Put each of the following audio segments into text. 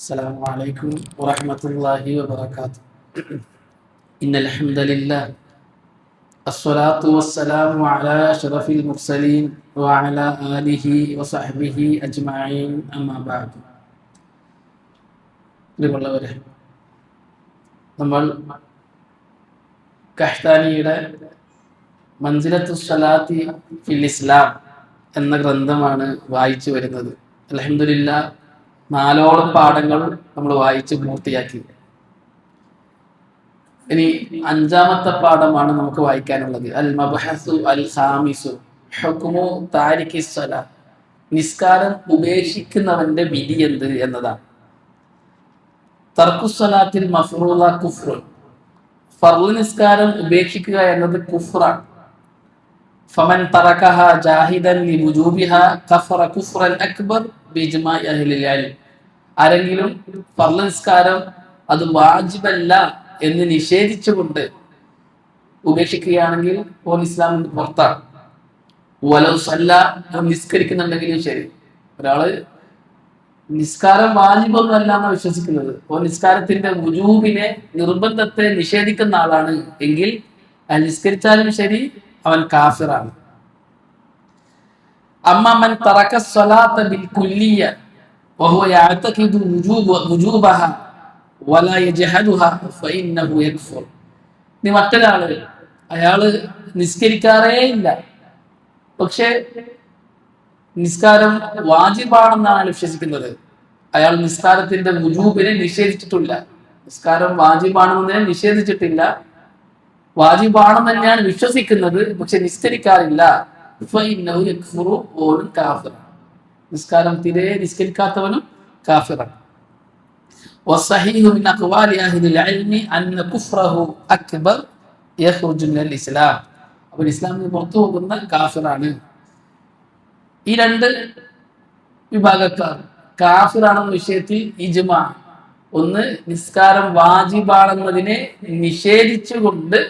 السلام عليكم ورحمة الله وبركاته. إن الحمد لله الصلاة والسلام على أشرف المرسلين وعلى آله وصحبه أجمعين أما بعد. പ്രിയമുള്ളവരെ, നമ്മൾ കഹ്താനിയുടെ മൻസിലത്തു സ്വലാത്തി ഫിൽ ഇസ്ലാം എന്ന ഗ്രന്ഥമാണ് വായിച്ചു വരുന്നത്. അൽഹംദുലില്ലാ 4 പാഠങ്ങൾ നമ്മൾ വായിച്ച് പൂർത്തിയാക്കി. ഇനി 5ാമത്തെ പാഠമാണ് നമുക്ക് വായിക്കാനുള്ളത്. അൽ മബ്ഹസു അൽ ഖാമിസു ഹുക്മു താരിഖി സ്വലാ, നിസ്കാരം ഉപേക്ഷിക്കുന്നവന്റെ വിധി എന്ത് എന്നതാണ്. തർക്കു സ്വലാത്തിൽ മഫ്റൂള കുഫ്റുൻ, ഫർള് നിസ്കാരം ഉപേക്ഷിക്കുക എന്നത് കുഫ്റാണ്. ഫമൻ തറകഹ ജാഹിദൻ ലിവുജൂബിഹ കഫറ കുഫ്റൻ അക്ബർ ബിജ്മാഇ അഹ്ലിൽ ഇൽം. ആരെങ്കിലും ഫർള് നിസ്കാരം അത് വാജിബല്ല എന്ന് നിഷേധിച്ചുകൊണ്ട് ഉപേക്ഷിക്കുകയാണെങ്കിൽ ഓൻ ഇസ്ലാമിന് പുറത്താണ്. വലൗ സല്ല, നിസ്കരിക്കുന്നുണ്ടെങ്കിലും ശരി. ഒരാള് നിസ്കാരം വാജിബൊന്നുമല്ല എന്നാണ് വിശ്വസിക്കുന്നത്, ഓൻ നിസ്കാരത്തിന്റെ വുജൂബിനെ, നിർബന്ധത്തെ നിഷേധിക്കുന്ന ആളാണ് എങ്കിൽ അയാൾ നിസ്കരിച്ചാലും ശരി, അവൻ കാഫിറാണ്. അമ്മൻ തറക സ്വലാത്ത ബിൽ കുല്ലിയ വഹുവ യഅതഖിദു വുജൂബഹ വലാ യജ്ഹദുഹ ഫഇന്നഹു യക്ഫുർ. നീ മറ്റൊരാള്, അയാള് നിസ്കരിക്കാറേ ഇല്ല, പക്ഷെ നിസ്കാരം വാജിബാണെന്നാണ് അയാൾ വിശ്വസിക്കുന്നത്. അയാൾ നിസ്കാരത്തിന്റെ വുജൂബിനെ നിഷേധിച്ചിട്ടില്ല, നിസ്കാരം വാജിബാണെന്നതിനെ നിഷേധിച്ചിട്ടില്ല, വാജിബാണെന്ന് തന്നെയാണ് വിശ്വസിക്കുന്നത്, പക്ഷെ നിസ്കരിക്കാറില്ല. ഫഇന്നഹു യക്ഫുറു, ഓനും കാഫിറാണ്. നിസ്കാരം തീരെ നിസ്കരിക്കാത്തവനും കാഫിറാണ്. വസ്സഹീഹു മിൻ അഖ്വാലി അഹ്ലിൽ ഇൽമി അന്ന കുഫ്റഹു അക്ബർ യഖ്റുജു മിനൽ ഇസ്ലാം, അവൻ ഇസ്ലാമിന് പുറത്തു പോകുന്ന കാഫിറാണ്. ഈ 2 വിഭാഗക്കാർ കാഫിറാണെന്ന വിഷയത്തിൽ ഇജ്മാ. ഒന്ന്, നിസ്കാരം വാജിബാണെന്നതിനെ നിഷേധിച്ചുകൊണ്ട്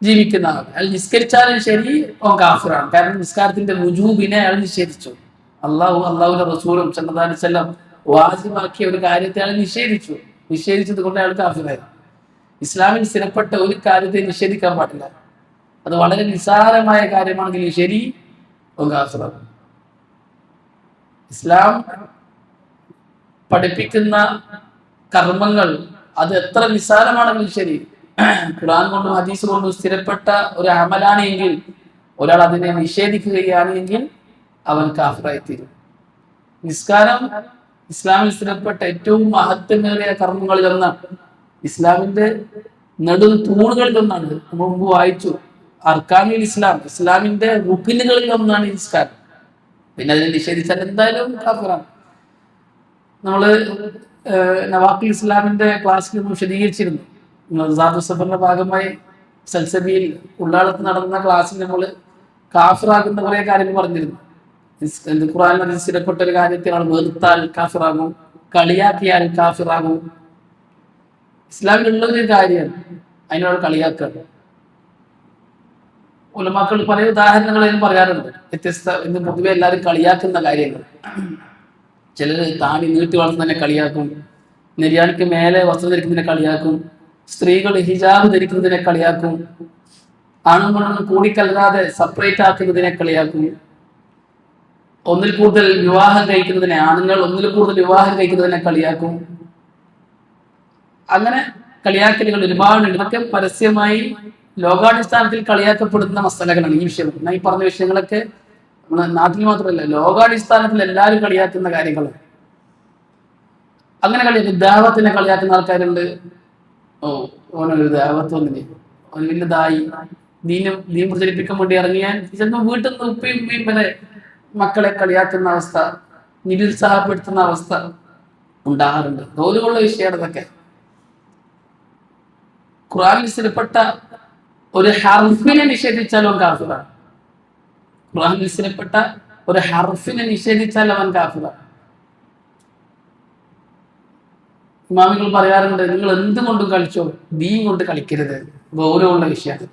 ജീവിക്കുന്ന ആൾ, അയാൾ നിസ്കരിച്ചാലും ശരി ഓൻ കാഫിറാണ്. കാരണം നിസ്കാരത്തിന്റെ വുജൂബിനെ അയാൾ നിഷേധിച്ചു. അള്ളാഹുവിന്റെ റസൂലും സല്ലല്ലാഹു അലൈഹി വസല്ലം വാജിബാക്കിയ ഒരു കാര്യത്തെ അയാൾ നിഷേധിച്ചത് കൊണ്ട് അയാൾ കാഫിറായി. ഇസ്ലാമിൽ സ്ഥിരപ്പെട്ട ഒരു കാര്യത്തെ നിഷേധിക്കാൻ പാടില്ല. അത് വളരെ നിസ്സാരമായ കാര്യമാണെങ്കിലും ശരി, ഓൻ കാഫിറാണ്. ഇസ്ലാം പഠിപ്പിക്കുന്ന കർമ്മങ്ങൾ അത് എത്ര നിസ്സാരമാണെങ്കിലും ശരി, ഖുർആൻ കൊണ്ടും ഹദീസ് കൊണ്ടും സ്ഥിരപ്പെട്ട ഒരു അമലാണ് എങ്കിൽ ഒരാൾ അതിനെ നിഷേധിക്കുകയാണ് എങ്കിൽ അവൻ കാഫിറായിത്തീരും. നിസ്കാരം ഇസ്ലാമിൽ സ്ഥിരപ്പെട്ട ഏറ്റവും മഹത്വമേറിയ കർമ്മങ്ങളിൽ ഒന്നാണ്. ഇസ്ലാമിന്റെ നെടും തൂണുകളിൽ ഒന്നാണ്. നമ്മൾ മുമ്പ് വായിച്ചു, അർക്കാനുൽ ഇസ്ലാം, ഇസ്ലാമിന്റെ റുക്നുകളിൽ ഒന്നാണ് നിസ്കാരം. പിന്നെ അതിനെ നിഷേധിച്ചാൽ എന്തായാലും കാഫിറാണ്. നമ്മള് നവാഖിൽ ഇസ്ലാമിന്റെ ക്ലാസ്സിൽ നമ്മൾ വിശദീകരിച്ചിരുന്നു. സഫറിന്റെ ഭാഗമായി സൽസബിയിൽ ഉള്ളാളത്ത് നടന്ന ക്ലാസ്സിൽ നമ്മൾ കാഫിറാകുന്ന കുറെ കാര്യങ്ങൾ പറഞ്ഞിരുന്നു. ഖുർആനിൽ സ്ഥിരപ്പെട്ട ഒരു കാര്യത്തെ ആൾ വെറുത്താൽ കാഫിറാകും, കളിയാക്കിയാൽ കാഫിറാകും. ഇസ്ലാമിലുള്ള ഒരു കാര്യം അതിനോട് കളിയാക്കാണ്. ഉലമാക്കൾ പല ഉദാഹരണങ്ങളും പറയാറുണ്ട്. വ്യത്യസ്ത ഇന്ന് പൊതുവെ എല്ലാവരും കളിയാക്കുന്ന കാര്യങ്ങൾ. ചിലർ താടി നീട്ടി വളർത്തുന്നതിനെ കളിയാക്കും, നെര്യാണിക്ക് മേലെ വസ്ത്രം ധരിക്കുന്നതിനെ കളിയാക്കും, സ്ത്രീകൾ ഹിജാബ് ധരിക്കുന്നതിനെ കളിയാക്കും, ആണുങ്ങളും കൂടിക്കലരാതെ സെപ്പറേറ്റ് ആക്കുന്നതിനെ കളിയാക്കും, ഒന്നിൽ കൂടുതൽ വിവാഹം കഴിക്കുന്നതിനെ, ആണുങ്ങൾ ഒന്നിൽ കൂടുതൽ വിവാഹം കഴിക്കുന്നതിനെ കളിയാക്കും. അങ്ങനെ കളിയാക്കലുകൾ ഒരുപാടുണ്ട്. ഇതൊക്കെ പരസ്യമായി ലോകാടിസ്ഥാനത്തിൽ കളിയാക്കപ്പെടുന്ന മസലകളാണ്. ഈ വിഷയം, ഈ പറഞ്ഞ വിഷയങ്ങളൊക്കെ നമ്മുടെ നാട്ടിൽ മാത്രമല്ല, ലോകാടിസ്ഥാനത്തിൽ എല്ലാവരും കളിയാക്കുന്ന കാര്യങ്ങളാണ്. അങ്ങനെ ദാവത്തിനെ കളിയാക്കുന്ന ആൾക്കാരുണ്ട്. ഓനൊരു ദാവത്ത് വന്നില്ലേ, ഓന് വലുതായി ദീൻ പ്രചരിപ്പിക്കാൻ വേണ്ടി ഇറങ്ങിയാൽ ചിലപ്പോൾ വീട്ടിൽ നിന്ന് ഉപ്പയും ഉമ്മയും വരെ മക്കളെ കളിയാക്കുന്ന അവസ്ഥ, നിരുത്സാഹപ്പെടുത്തുന്ന അവസ്ഥ ഉണ്ടാകാറുണ്ട്. ഗൗരവമുള്ള വിഷയമാണ് ഇതൊക്കെ. ഖുർആനിൽ സ്ഥിരപ്പെട്ട ഒരു ഹർഫിനെ നിഷേധിച്ചാൽ അവൻ കാഫിറാണ്. ഖുർആനിൽ സ്ഥിരപ്പെട്ട ഒരു ഹർഫിനെ നിഷേധിച്ചാൽ അവൻ കാഫിറാണ്. ഇമാമികൾ പറയാറുണ്ട്, നിങ്ങൾ എന്തുകൊണ്ടും കളിച്ചോ, ദീൻ കൊണ്ട് കളിക്കരുത്. ഗൗരവമുള്ള വിഷയമാണ്.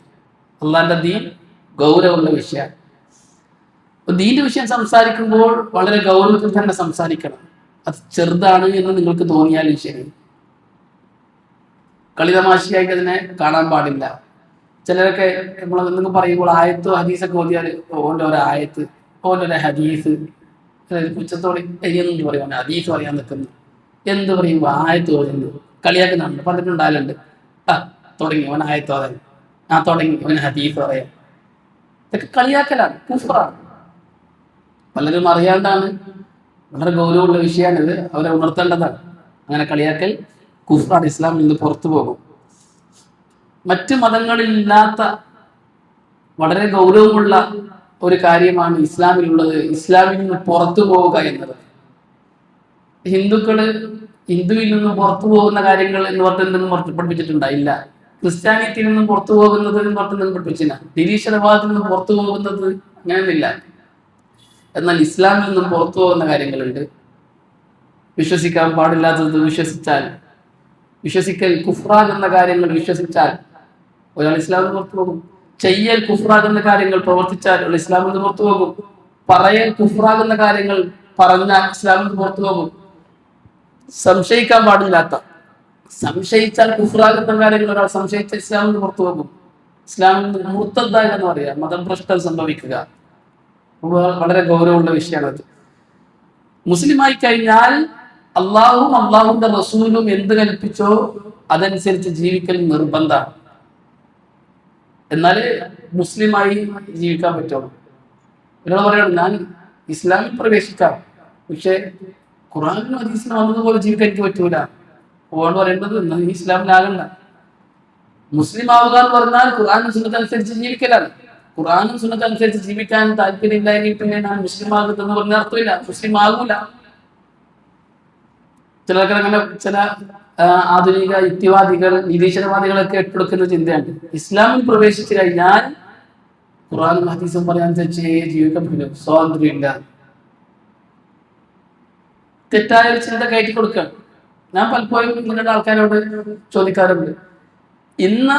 അള്ളാന്റെ ദീൻ ഗൗരവമുള്ള വിഷയമാണ്. ദീന്റെ വിഷയം സംസാരിക്കുമ്പോൾ വളരെ ഗൗരവത്തിൽ തന്നെ സംസാരിക്കണം. അത് ചെറുതാണ് എന്ന് നിങ്ങൾക്ക് തോന്നിയാലും ശരി, കളിതമാശയായിട്ട് അതിനെ കാണാൻ പാടില്ല. ചിലരൊക്കെ നമ്മൾ എന്തെങ്കിലും പറയുമ്പോൾ ആയത്തോ ഹദീസൊക്കെ ഓതിയാൽ ഓൻ്റെ ഒരു ആയത്ത്, ഓൻ്റെ ഒരു ഹദീസ്, ഉച്ചത്തോടെ എന്ത് പറയും, ഹദീസ് പറയാൻ നിൽക്കുന്നു, എന്ത് പറയും ആയത്ത് ഓതുന്നു, കളിയാക്കുന്നുണ്ട്, പറഞ്ഞിട്ടുണ്ടാകലുണ്ട്. തുടങ്ങി അവൻ ആയത്ത് ഓതാൻ, തുടങ്ങി അവൻ ഹദീസ് പറയാം. ഇതൊക്കെ കളിയാക്കലാണ്, കുഫ്റാണ്. പലരും അറിയാണ്ടാണ്, വളരെ ഗൗരവമുള്ള വിഷയമാണിത്, അവരെ ഉണർത്തേണ്ടതാണ്. അങ്ങനെ കളിയാക്കൽ കുഫ്റാണ്, ഇസ്ലാമിൽ നിന്ന് പുറത്തു പോകും. മറ്റ് മതങ്ങളിലില്ലാത്ത വളരെ ഗൗരവമുള്ള ഒരു കാര്യമാണ് ഇസ്ലാമിലുള്ളത്, ഇസ്ലാമിൽ നിന്ന് പുറത്തു പോവുക എന്നത്. ഹിന്ദുവിൽ നിന്നും പുറത്തു പോകുന്ന കാര്യങ്ങൾ എന്ന് പറഞ്ഞിട്ടുണ്ടെന്ന് പഠിപ്പിച്ചിട്ടുണ്ടായില്ല. ക്രിസ്ത്യാനിറ്റിയിൽ നിന്നും പുറത്തു പോകുന്നത് എന്ന് പറഞ്ഞിട്ടുണ്ടെന്ന് പഠിപ്പിച്ചില്ല. നിരീശ്വരവാദത്തിൽ നിന്നും പുറത്തു പോകുന്നത് അങ്ങനെയൊന്നുമില്ല. എന്നാൽ ഇസ്ലാമിൽ നിന്നും പുറത്തു പോകുന്ന കാര്യങ്ങളുണ്ട്. വിശ്വസിക്കാൻ പാടില്ലാത്തത് വിശ്വസിക്കൽ കുഫ്റാകുന്ന കാര്യങ്ങൾ വിശ്വസിച്ചാൽ ഒരാൾ ഇസ്ലാമിൽ നിന്ന് പുറത്തു പോകും. ചെയ്യൽ കുഫ്റാകുന്ന കാര്യങ്ങൾ പ്രവർത്തിച്ചാൽ ഒരാൾ ഇസ്ലാമിൽ നിന്ന് പുറത്തു പോകും. പറയൽ കുഫ്റാകുന്ന കാര്യങ്ങൾ പറഞ്ഞാൽ ഇസ്ലാമിൽ നിന്ന് പുറത്തു പോകും. സംശയിക്കാൻ പാടില്ലാത്ത, സംശയിച്ചാൽ കുഫ്റാകുന്ന കാര്യങ്ങൾ ഒരാൾ സംശയിച്ച ഇസ്ലാമിൽ നിന്ന് പുറത്തു പോകും. ഇസ്ലാമിൽ നിന്ന് മുർത്തദ്ദായ എന്ന് പറയാം, മതഭ്രഷ്ടം സംഭവിക്കുക. വളരെ ഗൗരവമുള്ള വിഷയമാണത്. മുസ്ലിമായി കഴിഞ്ഞാൽ അള്ളാഹും അള്ളാഹുന്റെ റസൂലും എന്ത് കൽപ്പിച്ചോ അതനുസരിച്ച് ജീവിക്കൽ നിർബന്ധമാണ്. എന്നാലേ മുസ്ലിമായി ജീവിക്കാൻ പറ്റുള്ളൂ. ഒരാൾ പറയണം ഞാൻ ഇസ്ലാമിൽ പ്രവേശിക്കാം, പക്ഷെ ഖുർആനിലും ഹദീസിലും വന്നതുപോലെ ജീവിക്കാൻ എനിക്ക് പറ്റൂല. ഓട് പറയേണ്ടത് നീ ഇസ്ലാമിലാകണ്ട. മുസ്ലിം ആവുക എന്ന് പറഞ്ഞാൽ ഖുർആനും സുന്നത്ത് അനുസരിച്ച് ജീവിക്കലാണ്. ഖുർആനും സുന്നത്ത് അനുസരിച്ച് ജീവിക്കാൻ താല്പര്യമില്ലെങ്കിൽ പിന്നെ ഞാൻ മുസ്ലിം ആകുന്നെന്ന് പറഞ്ഞ അർത്ഥമില്ല, മുസ്ലിം ആകൂല. ചിലർക്ക് അങ്ങനെ ചില ആധുനിക യുക്തിവാദികൾ, നിരീശ്വരവാദികളൊക്കെ ഏറ്റെടുക്കുന്ന ചിന്തയാണ്. ഇസ്ലാമിൽ പ്രവേശിച്ചു കഴിഞ്ഞാൽ ഖുർആനും ഹദീസും പറയാനുസരിച്ച് ജീവിക്കാൻ പറ്റില്ല, സ്വാതന്ത്ര്യമില്ല. തെറ്റായ ഒരു ചിന്ത കയറ്റി കൊടുക്കുകയാണ്. ഞാൻ പലപ്പോഴും നിങ്ങളുടെ ആൾക്കാരോട് ചോദിക്കാറുണ്ട്, ഇന്ന്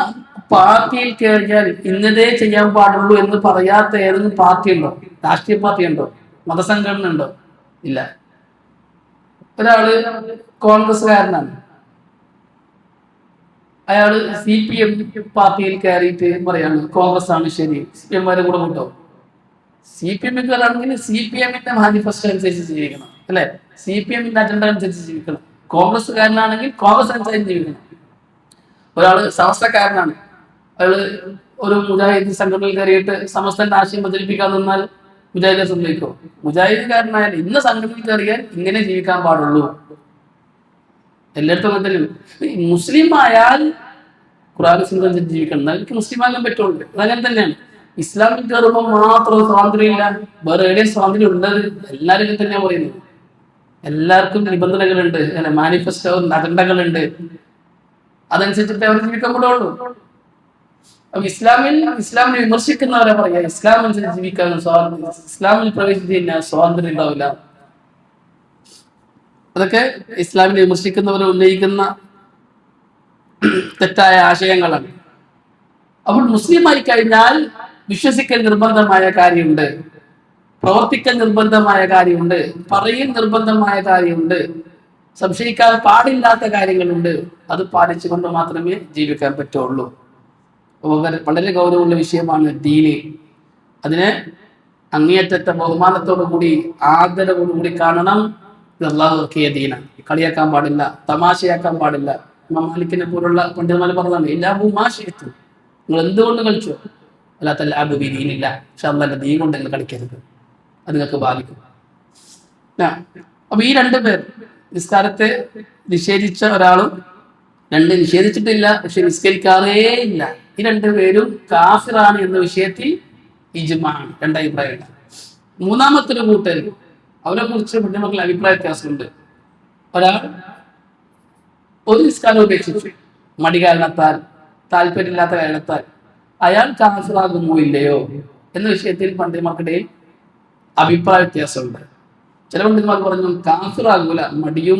പാർട്ടിയിൽ കയറിയാൽ ഇന്നതേ ചെയ്യാൻ പാടുള്ളൂ എന്ന് പറയാത്ത ഏതെങ്കിലും പാർട്ടി ഉണ്ടോ? രാഷ്ട്രീയ പാർട്ടി ഉണ്ടോ? മതസംഘടന ഉണ്ടോ? ഇല്ല. ഒരാള് കോൺഗ്രസ്സുകാരനാണ്, അയാള് CPM പാർട്ടിയിൽ കയറിയിട്ട് പറയാണ് കോൺഗ്രസ് ആണ് ശരി, CPM കൂടെ കൂട്ടോ. CPM-ക്കാരാണെങ്കിൽ CPM-ന്റെ മാനിഫെസ്റ്റോ അനുസരിച്ച് ജീവിക്കണം, അല്ലെ? CPM-ന്റെ അജണ്ട അനുസരിച്ച് ജീവിക്കണം. കോൺഗ്രസ്സുകാരനാണെങ്കിൽ കോൺഗ്രസ് അനുസരിച്ച് ജീവിക്കണം. ഒരാള് സമസ്തക്കാരനാണ്, അയാള് ഒരു മുജാഹിദ് സംഘടനയിൽ കയറിയിട്ട് സമസ്തന്റെ ആശയം പ്രചരിപ്പിക്കാൻ നിന്നാൽ മുജാഹിദെ സംഭവിക്കോ? മുജാഹിദുകാരനായാലും ഇന്ന സംഘടനയിൽ കയറിയാൽ ഇങ്ങനെ ജീവിക്കാൻ പാടുള്ളൂ. എല്ലായിടത്തും അങ്ങനെ തന്നെയാണ്. മുസ്ലിം ആയാൽ ഖുർആനും സുന്നത്തും അനുസരിച്ച് ജീവിക്കണം, എന്നാലും മുസ്ലിം ആകാൻ പറ്റുള്ളൂ. അതങ്ങനെ തന്നെയാണ്. ഇസ്ലാമിൽ കയറുമ്പോൾ മാത്രം സ്വാതന്ത്ര്യമില്ല, വേറെ എവിടെയും സ്വാതന്ത്ര്യം ഉള്ളത് എല്ലാവരും തന്നെയാണ് പറയുന്നത്. എല്ലാവർക്കും നിബന്ധനകളുണ്ട്, മാനിഫെസ്റ്റോ അജണ്ടകളുണ്ട്, അതനുസരിച്ചിട്ട് അവർ ജീവിക്കാൻ കൂടുള്ളൂ. അപ്പൊ ഇസ്ലാമിനെ വിമർശിക്കുന്നവരെ പറയാ ഇസ്ലാം അനുസരിച്ച് ജീവിക്കാൻ ഇസ്ലാമിൽ പ്രവേശിച്ചു കഴിഞ്ഞാൽ സ്വാതന്ത്ര്യം ഉണ്ടാവില്ല. അതൊക്കെ ഇസ്ലാമിനെ വിമർശിക്കുന്നവർ ഉന്നയിക്കുന്ന തെറ്റായ ആശയങ്ങളാണ്. അപ്പോൾ മുസ്ലിമായി കഴിഞ്ഞാൽ വിശ്വസിക്കൽ നിർബന്ധമായ കാര്യമുണ്ട്, പ്രവർത്തിക്കൽ നിർബന്ധമായ കാര്യമുണ്ട്, പറയൽ നിർബന്ധമായ കാര്യമുണ്ട്, സംശയിക്കാൻ പാടില്ലാത്ത കാര്യങ്ങളുണ്ട്. അത് പാലിച്ചുകൊണ്ട് മാത്രമേ ജീവിക്കാൻ പറ്റുള്ളൂ. വളരെ ഗൗരവമുള്ള വിഷയമാണ് ദീന്. അതിനെ അങ്ങേയറ്റത്തെ ബഹുമാനത്തോടു കൂടി ആദരവോടുകൂടി കാണണം. ഇത് അള്ളാഹു ഇറക്കിയ ദീനാണ്. കളിയാക്കാൻ പാടില്ല, തമാശയാക്കാൻ പാടില്ല. ഇമാം മാലിക്കിനെ പോലുള്ള പണ്ഡിതന്മാർ പറഞ്ഞതാണ് എല്ലാവരും മാശിത്തു, നിങ്ങൾ എന്തുകൊണ്ട് കളിച്ചോ അല്ലാത്ത ദീനില്ല, പക്ഷെ അള്ളാന്റെ ദീൻ കൊണ്ട് നിങ്ങൾ കളിക്കരുത്, അത് നിങ്ങൾക്ക് ബാധിക്കും. അപ്പൊ ഈ രണ്ടുപേർ നിസ്കാരത്തെ നിഷേധിച്ച ഒരാളും നിഷേധിച്ചിട്ടില്ല പക്ഷെ നിസ്കരിക്കാറേ ഇല്ല, ഈ രണ്ടുപേരും കാഫിറാണ് എന്ന വിഷയത്തിൽ ഇജ്മാഅ്, രണ്ടഭിപ്രായമില്ല. മൂന്നാമത്തെ ഒരു കൂട്ടർ, അവരെ കുറിച്ച് പണ്ഡിതന്മാർക്ക് അഭിപ്രായ വ്യത്യാസമുണ്ട്. ഒരാൾ ഒരു നിസ്കാരം ഉപേക്ഷിച്ചു, മടി കാരണത്താൽ, താല്പര്യമില്ലാത്ത കാരണത്താൽ, അയാൾ കാഫിറാകുമോ ഇല്ലയോ എന്ന വിഷയത്തിൽ പണ്ഡിതന്മാർക്കിടയിൽ അഭിപ്രായ വ്യത്യാസമുണ്ട്. ചില പണ്ഡിതന്മാർ പറഞ്ഞു കാഫിറാകൂല, മടിയും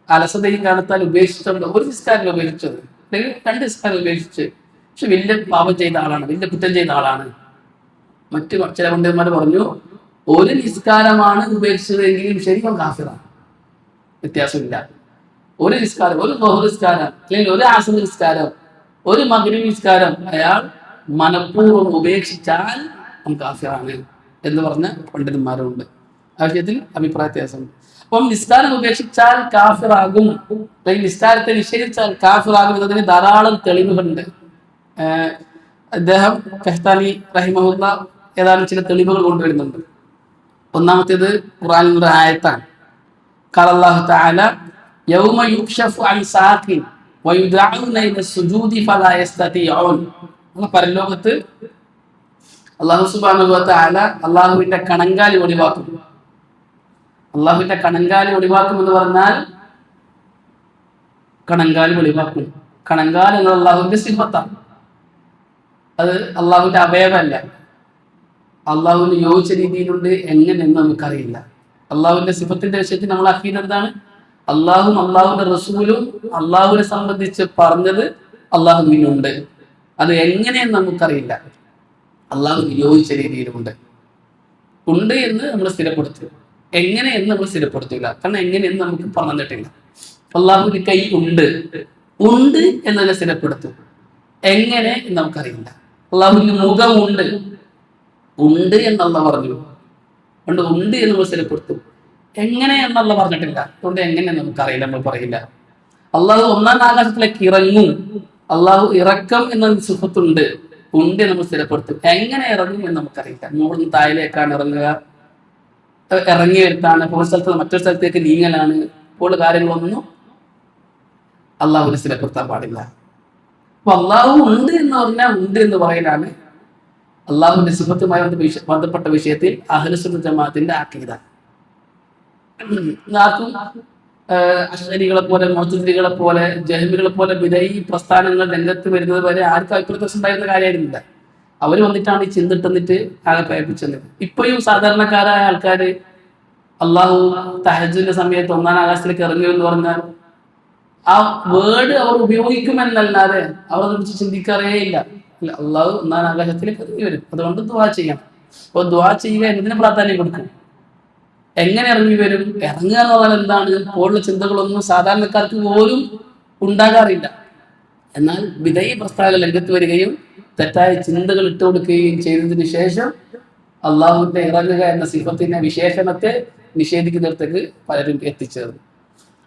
അലസതയും കാരണത്താൽ ഉപേക്ഷിച്ചുണ്ട്. ഒരു നിസ്കാരം ഉപേക്ഷിച്ചത് അല്ലെങ്കിൽ 2 നിസ്കാരം ഉപേക്ഷിച്ച്, പക്ഷെ വലിയ പാപം ചെയ്ത ആളാണ്, വലിയ കുറ്റം ചെയ്ത ആളാണ്. മറ്റു ചില പണ്ഡിതന്മാർ പറഞ്ഞു ഒരു നിസ്കാരമാണ് ഉപേക്ഷിച്ചതെങ്കിലും ശരിക്കും കാഫിറാണ്. വ്യത്യാസമില്ല. ഒരു നിസ്കാരം, ഒരു ളുഹർ നിസ്കാരം അല്ലെങ്കിൽ ഒരു അസ്ർ നിസ്കാരം, ഒരു മഗ്രിബ് നിസ്കാരം അയാൾ മനഃപൂർവ്വം ഉപേക്ഷിച്ചാൽ കാഫിറാണ് എന്ന് പറഞ്ഞ പണ്ഡിതന്മാരുണ്ട്. ആ വിഷയത്തിൽ അഭിപ്രായ വ്യത്യാസമുണ്ട്. അപ്പം നിസ്കാരം ഉപേക്ഷിച്ചാൽ കാഫിറാകും അല്ലെങ്കിൽ നിസ്കാരത്തെ നിഷേധിച്ചാൽ കാഫിറാകും എന്നതിന് ധാരാളം തെളിവുകളുണ്ട്. അദ്ദേഹം കഹ്താനി റഹിമഹുല്ല ഏതാനും ചില തെളിവുകൾ കൊണ്ടുവരുന്നുണ്ട്. ഒന്നാമത്തേത് ഖുർആനിലെ ആയത്താണ്. ഖാലല്ലാഹു തആല യൗമ യുക്ശഫു അൻ സാഖിൻ വയുദഊന ഇല സുജൂദി ഫലാ യസ്തതിഊൻ. പരലോകത്ത് അല്ലാഹു സുബ്ഹാനഹു വ തആല അല്ലാഹുവിന്റെ കണങ്കാലി ഒഴിവാക്കും. അല്ലാഹുവിന്റെ കണങ്കാലി ഒഴിവാക്കും എന്ന് പറഞ്ഞാൽ കണങ്കാലി ഒഴിവാക്കും. കണങ്കാൽ എന്നത് അല്ലാഹുവിന്റെ സിഫത്താണ്. അത് അല്ലാഹുവിന്റെ അവയവമല്ല. അള്ളാഹുവിന് യോജിച്ച രീതിയിലുണ്ട് എങ്ങനെയെന്ന് നമുക്കറിയില്ല. അള്ളാഹുവിന്റെ സിഫത്തിന്റെ വിഷയത്തിൽ നമ്മൾ അഖീദ എന്താണ്? അള്ളാഹും അള്ളാഹുവിന്റെ റസൂലും അള്ളാഹുവിനെ സംബന്ധിച്ച് പറഞ്ഞത് അള്ളാഹുവിനുണ്ട്. അത് എങ്ങനെയെന്ന് നമുക്കറിയില്ല. അള്ളാഹുവിന് യോജിച്ച രീതിയിലുണ്ട്. ഉണ്ട് എന്ന് നമ്മൾ സ്ഥിരപ്പെടുത്തും. എങ്ങനെയെന്ന് നമ്മൾ സ്ഥിരപ്പെടുത്തില്ല. കാരണം എങ്ങനെയെന്ന് നമുക്ക് പറഞ്ഞു തന്നിട്ടില്ല. അള്ളാഹുവിന് കൈ ഉണ്ട്, ഉണ്ട് എന്നതിനെ സ്ഥിരപ്പെടുത്തും. എങ്ങനെ എന്ന് നമുക്കറിയില്ല. അള്ളാഹുവിന് മുഖമുണ്ട്, ഉണ്ട് എന്നുള്ള പറഞ്ഞു. അതുകൊണ്ട് ഉണ്ട് എന്ന് നമ്മൾ സ്ഥിരപ്പെടുത്തും. എങ്ങനെ എന്നുള്ള പറഞ്ഞിട്ടില്ല. അതുകൊണ്ട് എങ്ങനെ നമുക്കറിയില്ല, നമ്മൾ പറയില്ല. അള്ളാഹു ഒന്നാം ആകാശത്തിലേക്ക് ഇറങ്ങും. അള്ളാഹു ഇറക്കം എന്ന സുഖത്തുണ്ട്, ഉണ്ട് നമ്മൾ സ്ഥിരപ്പെടുത്തും. എങ്ങനെ ഇറങ്ങും എന്ന് നമുക്കറിയില്ല. മുകളിൽ താഴേക്കാണ് ഇറങ്ങുക, ഇറങ്ങി വരുത്താണ്, ഒരു സ്ഥലത്ത് മറ്റൊരു സ്ഥലത്തേക്ക് നീങ്ങലാണ്, ഇപ്പോൾ കാര്യങ്ങളൊന്നും അള്ളാഹുവിനെ സ്ഥിരപ്പെടുത്താൻ പാടില്ല. അപ്പൊ അള്ളാഹു ഉണ്ട് എന്ന് പറഞ്ഞാൽ ഉണ്ട് എന്ന് പറയലാണ് അള്ളാഹുവിന്റെ സിഫത്തുമായി ബന്ധപ്പെട്ട വിഷയത്തിൽ അഹ്ലുസുന്നത്ത് ജമാഅത്തിന്റെ അഖീദ. ആർക്കും അശ്വരികളെ പോലെ, മുഅ്തസിലികളെ പോലെ, ജഹ്മികളെ പോലെ ബിദഈ പ്രസ്ഥാനങ്ങൾ രംഗത്ത് വരുന്നത് വരെ ആർക്കും അഭിപ്രായം ഉണ്ടായിരുന്ന കാര്യമായിരുന്നില്ല. അവർ വന്നിട്ടാണ് ഈ ചിന്തിട്ടെന്നിട്ട് ആകെ പേപ്പിച്ചത്. ഇപ്പോഴും സാധാരണക്കാരായ ആൾക്കാർ അള്ളാഹു തഹജ്ജുദിന്റെ സമയത്ത് ഒന്നാം ആകാശത്തിലേക്ക് ഇറങ്ങി എന്ന് പറഞ്ഞാൽ ആ വേർഡ് അവർ ഉപയോഗിക്കുമെന്നല്ലാതെ അവർ അതിനെക്കുറിച്ച് ചിന്തിക്കാറേ ഇല്ല. അള്ളാഹു ഒന്നാം ആകാശത്തിലേക്ക് ഇറങ്ങി വരും, അതുകൊണ്ട് ദുആ ചെയ്യണം. അപ്പോൾ ദുആ ചെയ്യുക എന്നതിന് പ്രാധാന്യം കൊടുക്കും. എങ്ങനെ ഇറങ്ങി വരും? ഇറങ്ങുക എന്ന് പറഞ്ഞാൽ എന്താണ്? പോലുള്ള ചിന്തകളൊന്നും സാധാരണക്കാർക്ക് പോലും ഉണ്ടാകാറില്ല. എന്നാൽ ബിദഈ പ്രസ്ഥാനങ്ങൾ രംഗത്ത് വരികയും തെറ്റായ ചിന്തകൾ ഇട്ടുകൊടുക്കുകയും ചെയ്തതിനു ശേഷം അള്ളാഹുവിന്റെ ഇറങ്ങുക എന്ന സിഫത്തിന്റെ വിശേഷണത്തെ നിഷേധിക്കുന്നിടത്തേക്ക് പലരും എത്തിച്ചേർന്നു.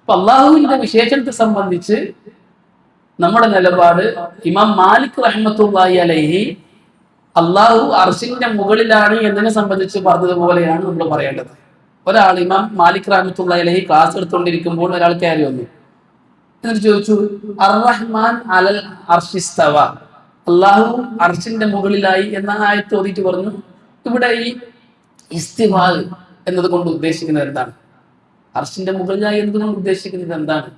അപ്പൊ അള്ളാഹുവിന്റെ വിശേഷണത്തെ സംബന്ധിച്ച് നമ്മുടെ നിലപാട് ഇമാം മാലിക് റഹ്മത്തുള്ളാഹി അലൈഹി അള്ളാഹു അർശിന്റെ മുകളിലാണ് എന്നതിനെ സംബന്ധിച്ച് പറഞ്ഞതുപോലെയാണ് നമ്മൾ പറയേണ്ടത്. ഒരാൾ ഇമാം മാലിക് റഹ്മത്തുള്ളാഹി അലൈഹി ക്ലാസ് എടുത്തുകൊണ്ടിരിക്കുമ്പോൾ ഒരാൾ കയറി വന്നു. എന്നിട്ട് ചോദിച്ചു, അർ-റഹ്മാൻ അലൽ അർശിസ്തവ, അള്ളാഹു അർശിന്റെ മുകളിലായി എന്ന ആയത്ത് ഓതിയിട്ട് പറഞ്ഞു, ഇവിടെ ഈ ഇസ്തിവാ എന്നത് കൊണ്ട് ഉദ്ദേശിക്കുന്നത് എന്താണ്? അർശിന്റെ മുകളിലായി എന്നതുകൊണ്ട് ഉദ്ദേശിക്കുന്നത് എന്താണ്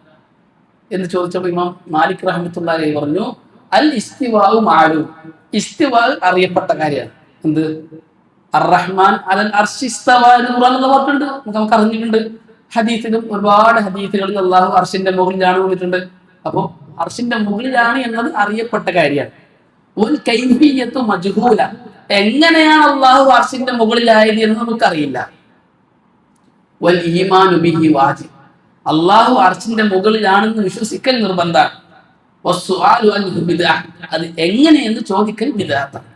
എന്ന് ചോദിച്ചപ്പോൾ ഇമാം മാലിക് റഹ്മത്തുള്ളാഹി പറഞ്ഞു, അൽ ഇസ്തിവാഉ മാലൂം, ഇസ്തിവാ അറിയപ്പെട്ട കാര്യമാണ്. എന്ത്? അർ-റഹ്മാൻ അലൽ അർശിസ്തവ എന്ന് ഖുർആനിൽ പറഞ്ഞിട്ടുണ്ട്, നമുക്ക് അറിഞ്ഞിട്ടുണ്ട്. ഹദീസിലും ഒരുപാട് ഹദീസുകളിൽ അള്ളാഹു അർശിന്റെ മുകളിലാണ് വന്നിട്ടുണ്ട്. അപ്പോൾ അർശിന്റെ മുകളിലാണ് എന്നത് അറിയപ്പെട്ട കാര്യമാണ്. ഒരു കൈഫിയത്തു മജ്ഹൂല, എങ്ങനെയാണ് അള്ളാഹു അർശിന്റെ മുകളിലായത് എന്ന് നമുക്കറിയില്ല. വൽ ഈമാനു ബിഹി വാജിബ്, അള്ളാഹു അർശിന്റെ മുകളിലാണെന്ന് വിശ്വസിക്കൽ നിർബന്ധമാണ്. വസ്സുആലു അൻഹു ബിദ്അ, അത് എങ്ങനെയെന്ന് ചോദിക്കൽ ബിദ്അത്താണ്.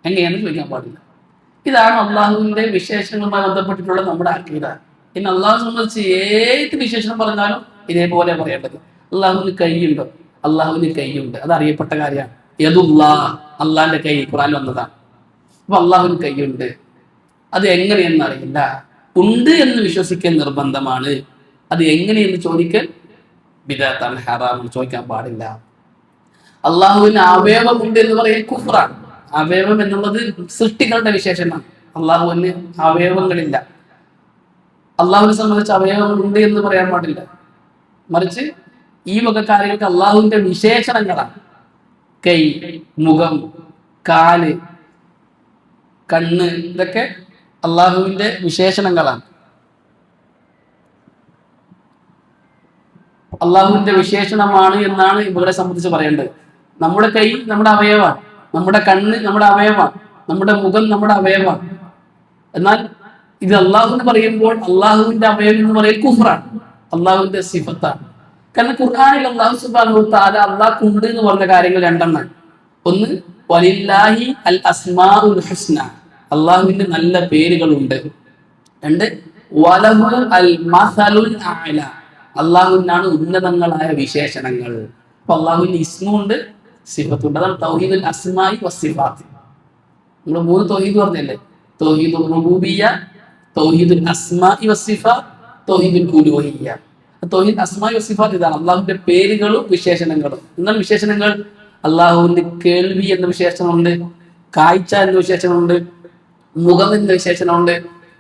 എങ്ങനെയെന്ന് ചോദിക്കാൻ പാടില്ല. ഇതാണ് അള്ളാഹുവിന്റെ വിശേഷങ്ങളുമായി ബന്ധപ്പെട്ടിട്ടുള്ള നമ്മുടെ അഖീദ. ഇനി അള്ളാഹു സംബന്ധിച്ച് ഏത് വിശേഷണം പറഞ്ഞാലും ഇതേപോലെ പറയേണ്ടത്. അള്ളാഹുവിന് കൈയുണ്ടോ? അള്ളാഹുവിന് കൈയുണ്ട്, അത് അറിയപ്പെട്ട കാര്യമാണ്. യദുല്ലാഹ്, അള്ളാഹിന്റെ കൈ ഖുർആനിൽ വന്നതാണ്. അപ്പൊ അള്ളാഹുവിന് കൈയുണ്ട്, അത് എങ്ങനെയെന്ന് അറിയില്ല. ഉണ്ട് എന്ന് വിശ്വസിക്കൽ നിർബന്ധമാണ്. അത് എങ്ങനെയെന്ന് ചോദിക്കൽ ബിദ്അത്താണ്, ഹറാമാണ്, ചോദിക്കാൻ പാടില്ല. അള്ളാഹുവിന് അവയവമുണ്ട് എന്ന് പറയൽ കുഫ്റാണ്. അവയവം എന്നുള്ളത് സൃഷ്ടികളുടെ വിശേഷമാണ്. അള്ളാഹുവിന് അവയവങ്ങളില്ല. അള്ളാഹുവിനെ സംബന്ധിച്ച് അവയവങ്ങൾ ഉണ്ട് എന്ന് പറയാൻ പാടില്ല. മറിച്ച് ഈ വക കാര്യങ്ങൾക്ക് അള്ളാഹുവിന്റെ വിശേഷണങ്ങളാണ്. കൈ, മുഖം, കാല്, കണ്ണ്, ഇതൊക്കെ അള്ളാഹുവിന്റെ വിശേഷണങ്ങളാണ്. അള്ളാഹുവിന്റെ വിശേഷണമാണ് എന്നാണ് ഇവരെ സംബന്ധിച്ച് പറയേണ്ടത്. നമ്മുടെ കൈ നമ്മുടെ അവയവമാണ്, നമ്മുടെ കണ്ണ് നമ്മുടെ അവയവമാണ്, നമ്മുടെ മുഖം നമ്മുടെ അവയവമാണ്. എന്നാൽ ഇത് അള്ളാഹു എന്ന് പറയുമ്പോൾ അള്ളാഹുവിന്റെ അവയവം എന്ന് പറയൽ കുഫ്റാണ്. അള്ളാഹുവിന്റെ സിഫത്താണ്. കാരണം ഖുർആനിൽ അല്ലാഹു സുബ്ഹാനഹു വ തആല അള്ളാഹ്ക്ക് ഉണ്ട് എന്ന് പറഞ്ഞ കാര്യങ്ങൾ രണ്ടെണ്ണം. ഒന്ന് വലില്ലാഹി അൽ അസ്മാഉൽ ഹുസ്ന, അള്ളാഹുവിന്റെ നല്ല പേരുകളുണ്ട്. രണ്ട് വലഹു അൽ മസലുൽ അഅല, അള്ളാഹുവിനാണ് ഉന്നതങ്ങളായ വിശേഷണങ്ങൾ. അപ്പൊ അള്ളാഹുവിന് ഇസ്മുണ്ട്, സിഫത്തുണ്ട്. അതാണ് തൗഹീദുൽ അസ്മാഇ വസ്സിഫാത്ത്. നമ്മൾ 3 തൗഹീദ് പറഞ്ഞല്ലേ, തൗഹീദുർ റുബൂബിയ്യ, തൗഹീദുൽ അസ്മാഇ വസ്സിഫാത്ത്, തൗഹീദുൽ ഉലൂഹിയ്യ. തൗഹീദ് അസ്മാഇ വസ്സിഫാത്ത് ഇതാണ്, അള്ളാഹുവിന്റെ പേരുകളും വിശേഷണങ്ങളും. എന്നാൽ വിശേഷണങ്ങൾ അള്ളാഹുവിന്റെ കേൾവി എന്ന വിശേഷണമുണ്ട്, കാഴ്ച എന്ന വിശേഷണമുണ്ട്, മുഖം എന്ന വിശേഷണമുണ്ട്,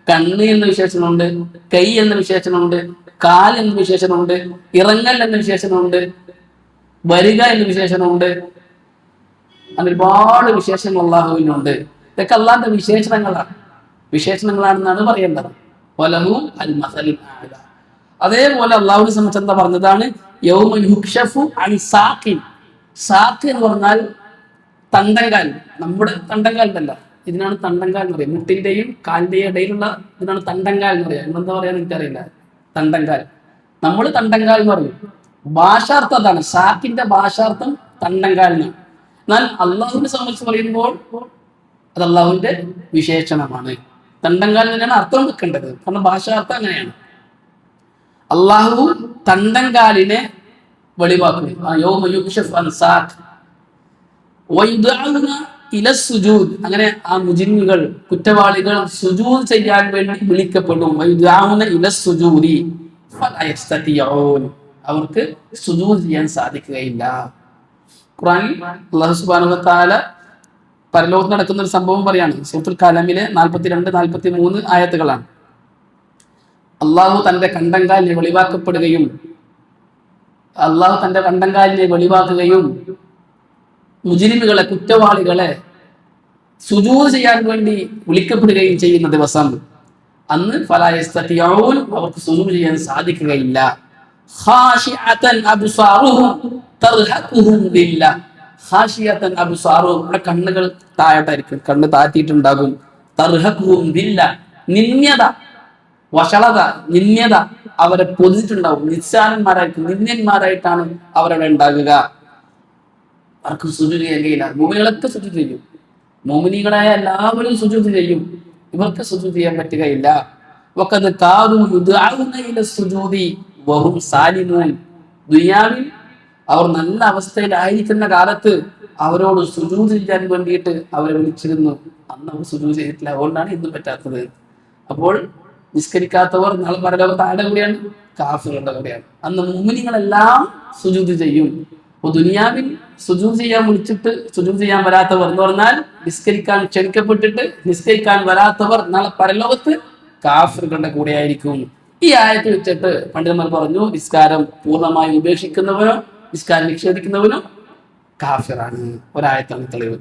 കണ്ണ് എന്ന വിശേഷണമുണ്ട്, കൈ എന്ന വിശേഷണമുണ്ട്, കാൽ എന്ന വിശേഷണമുണ്ട്, ഇറങ്ങൽ എന്ന വിശേഷണമുണ്ട്, വരിക എന്ന വിശേഷണമുണ്ട്. അങ്ങനെ ഒരുപാട് വിശേഷങ്ങൾ അള്ളാഹുവിനുണ്ട്. ഇതൊക്കെ അള്ളാഹിന്റെ വിശേഷണങ്ങളാണെന്നാണ് പറയേണ്ടത്. വലഹു അൽ മസലുൽ അഅല. അതേപോലെ അള്ളാഹുവിനെ സംബന്ധിച്ച് എന്താ പറഞ്ഞതാണ്, യൗമ യുക്ഷഫു അൻ സാഖിൻ. സാഖ് എന്ന് പറഞ്ഞാൽ തണ്ടങ്കാൽ. നമ്മുടെ തണ്ടങ്കാൽ ഉണ്ടല്ല, ഇതിനാണ് തണ്ടങ്കാൽ എന്ന് പറയുക. മുട്ടിന്റെയും കാലിന്റെയും ഇടയിലുള്ള ഇതിനാണ് തണ്ടങ്കാൽ എന്ന് പറയുക. എന്താ പറയാന്ന് എനിക്കറിയില്ല. തണ്ടങ്കാൽ, നമ്മൾ തണ്ടങ്കാൽ എന്ന് പറയും. ഭാഷാർത്ഥം അതാണ്, സാക്കിന്റെ ഭാഷാർത്ഥം തണ്ടങ്കാലിനാണ്. എന്നാൽ അള്ളാഹുവിനെ സംബന്ധിച്ച് പറയുമ്പോൾ അത് അള്ളാഹുവിന്റെ വിശേഷണമാണ്. തണ്ടങ്കാൽ തന്നെയാണ് അർത്ഥം വെക്കേണ്ടത്, കാരണം ഭാഷാർത്ഥം അങ്ങനെയാണ്. അള്ളാഹു തണ്ടങ്കാലിനെ വെളിവാക്കും. അങ്ങനെ ആ മുജിന്നുകൾ, കുറ്റവാളികൾ സുജൂദ് ചെയ്യാൻ വേണ്ടി വിളിക്കപ്പെടും. അവർക്ക് സുജൂദ് ചെയ്യാൻ സാധിക്കുകയില്ല. ഖുർആനിൽ അല്ലാഹു സുബ്ഹാനഹു വ തആല പരലോകത്ത് നടക്കുന്ന ഒരു സംഭവം പറയാണ്. സൂറത്തുൽ കലമിലെ 42-43 ആയത്തുകളാണ്. അള്ളാഹു തന്റെ കണ്ടങ്കാലിനെ വെളിവാക്കപ്പെടുകയും അള്ളാഹു തന്റെ കണ്ടങ്കാലിനെ വെളിവാക്കുകയും മുജ്രിമുകളെ, കുറ്റവാളികളെ സുജൂദ് ചെയ്യാൻ വേണ്ടി വിളിക്കപ്പെടുകയും ചെയ്യുന്ന ദിവസം, അന്ന് ഫലാ യസ്തതിഊൻ, അവർക്ക് സുജൂദ് ചെയ്യാൻ സാധിക്കുകയില്ല. ഖാശിഅതൻ അബ്സാറുഹും തർഹഖുഹും ബില്ലാ. ഖാശിഅതൻ അബ്സാറുഹും, അവരുടെ കണ്ണുകൾ താഴോട്ടായിരിക്കും, കണ്ണ് താഴ്ത്തിയിട്ടുണ്ടാകും. തർഹഖുഹും ബില്ലാ, നിന്യത, വഷളത, നിന്യത അവരെ പൊതിച്ചിട്ടുണ്ടാവും. നിസ്സാരന്മാരായിരിക്കും, നിന്യന്മാരായിട്ടാണ് അവരവിടെ ഉണ്ടാകുക. അവർക്ക് സുജൂദ് ചെയ്യാൻ കഴിയില്ല. മുഅ്മിനുകളൊക്കെ സുജൂദ് ചെയ്യും, മുഅ്മിനീകളായ എല്ലാവരും സുജൂദ് ചെയ്യും, ഇവർക്ക് സുജൂദ് ചെയ്യാൻ പറ്റുകയില്ല. വഖദ് കാദു യുദഊന ഇല സുജൂദി വഹും സാലിമൂൻ. ദുനിയാവിൽ അവർ നല്ല അവസ്ഥയിലായിരിക്കുന്ന കാലത്ത് അവരോട് സുജൂദ് ചെയ്യാൻ വേണ്ടിയിട്ട് അവരെ വിളിച്ചിരുന്നു. അന്ന് അവർ സുജൂദ് ചെയ്തിട്ടില്ല, അതുകൊണ്ടാണ് ഇന്നും പറ്റാത്തത്. അപ്പോൾ നിസ്കരിക്കാത്തവർ നാളെ പരലോകത്ത് ആരുടെ കൂടെയാണ്? കാഫിറുകളുടെ കൂടെയാണ്. അന്ന് മുഅ്മിനീങ്ങളെല്ലാം സുജൂദ് ചെയ്യും. അപ്പോൾ ദുനിയാവിൽ സുജൂദ് ചെയ്യാൻ വിളിച്ചിട്ട് സുജൂദ് ചെയ്യാൻ വരാത്തവർ എന്ന് പറഞ്ഞാൽ നിസ്കരിക്കാൻ ക്ഷണിക്കപ്പെട്ടിട്ട് നിസ്കരിക്കാൻ വരാത്തവർ നാളെ പരലോകത്ത് കാഫിറുകളുടെ കൂടെ ആയിരിക്കും. ഈ ആയത്ത് വെച്ചിട്ട് പണ്ഡിതന്മാർ പറഞ്ഞു, നിസ്കാരം പൂർണ്ണമായി ഉപേക്ഷിക്കുന്നവനോ നിസ്കാരം നിഷേധിക്കുന്നവനോ കാഫിറാണ്. ഒരായത്താണ് തെളിവ്.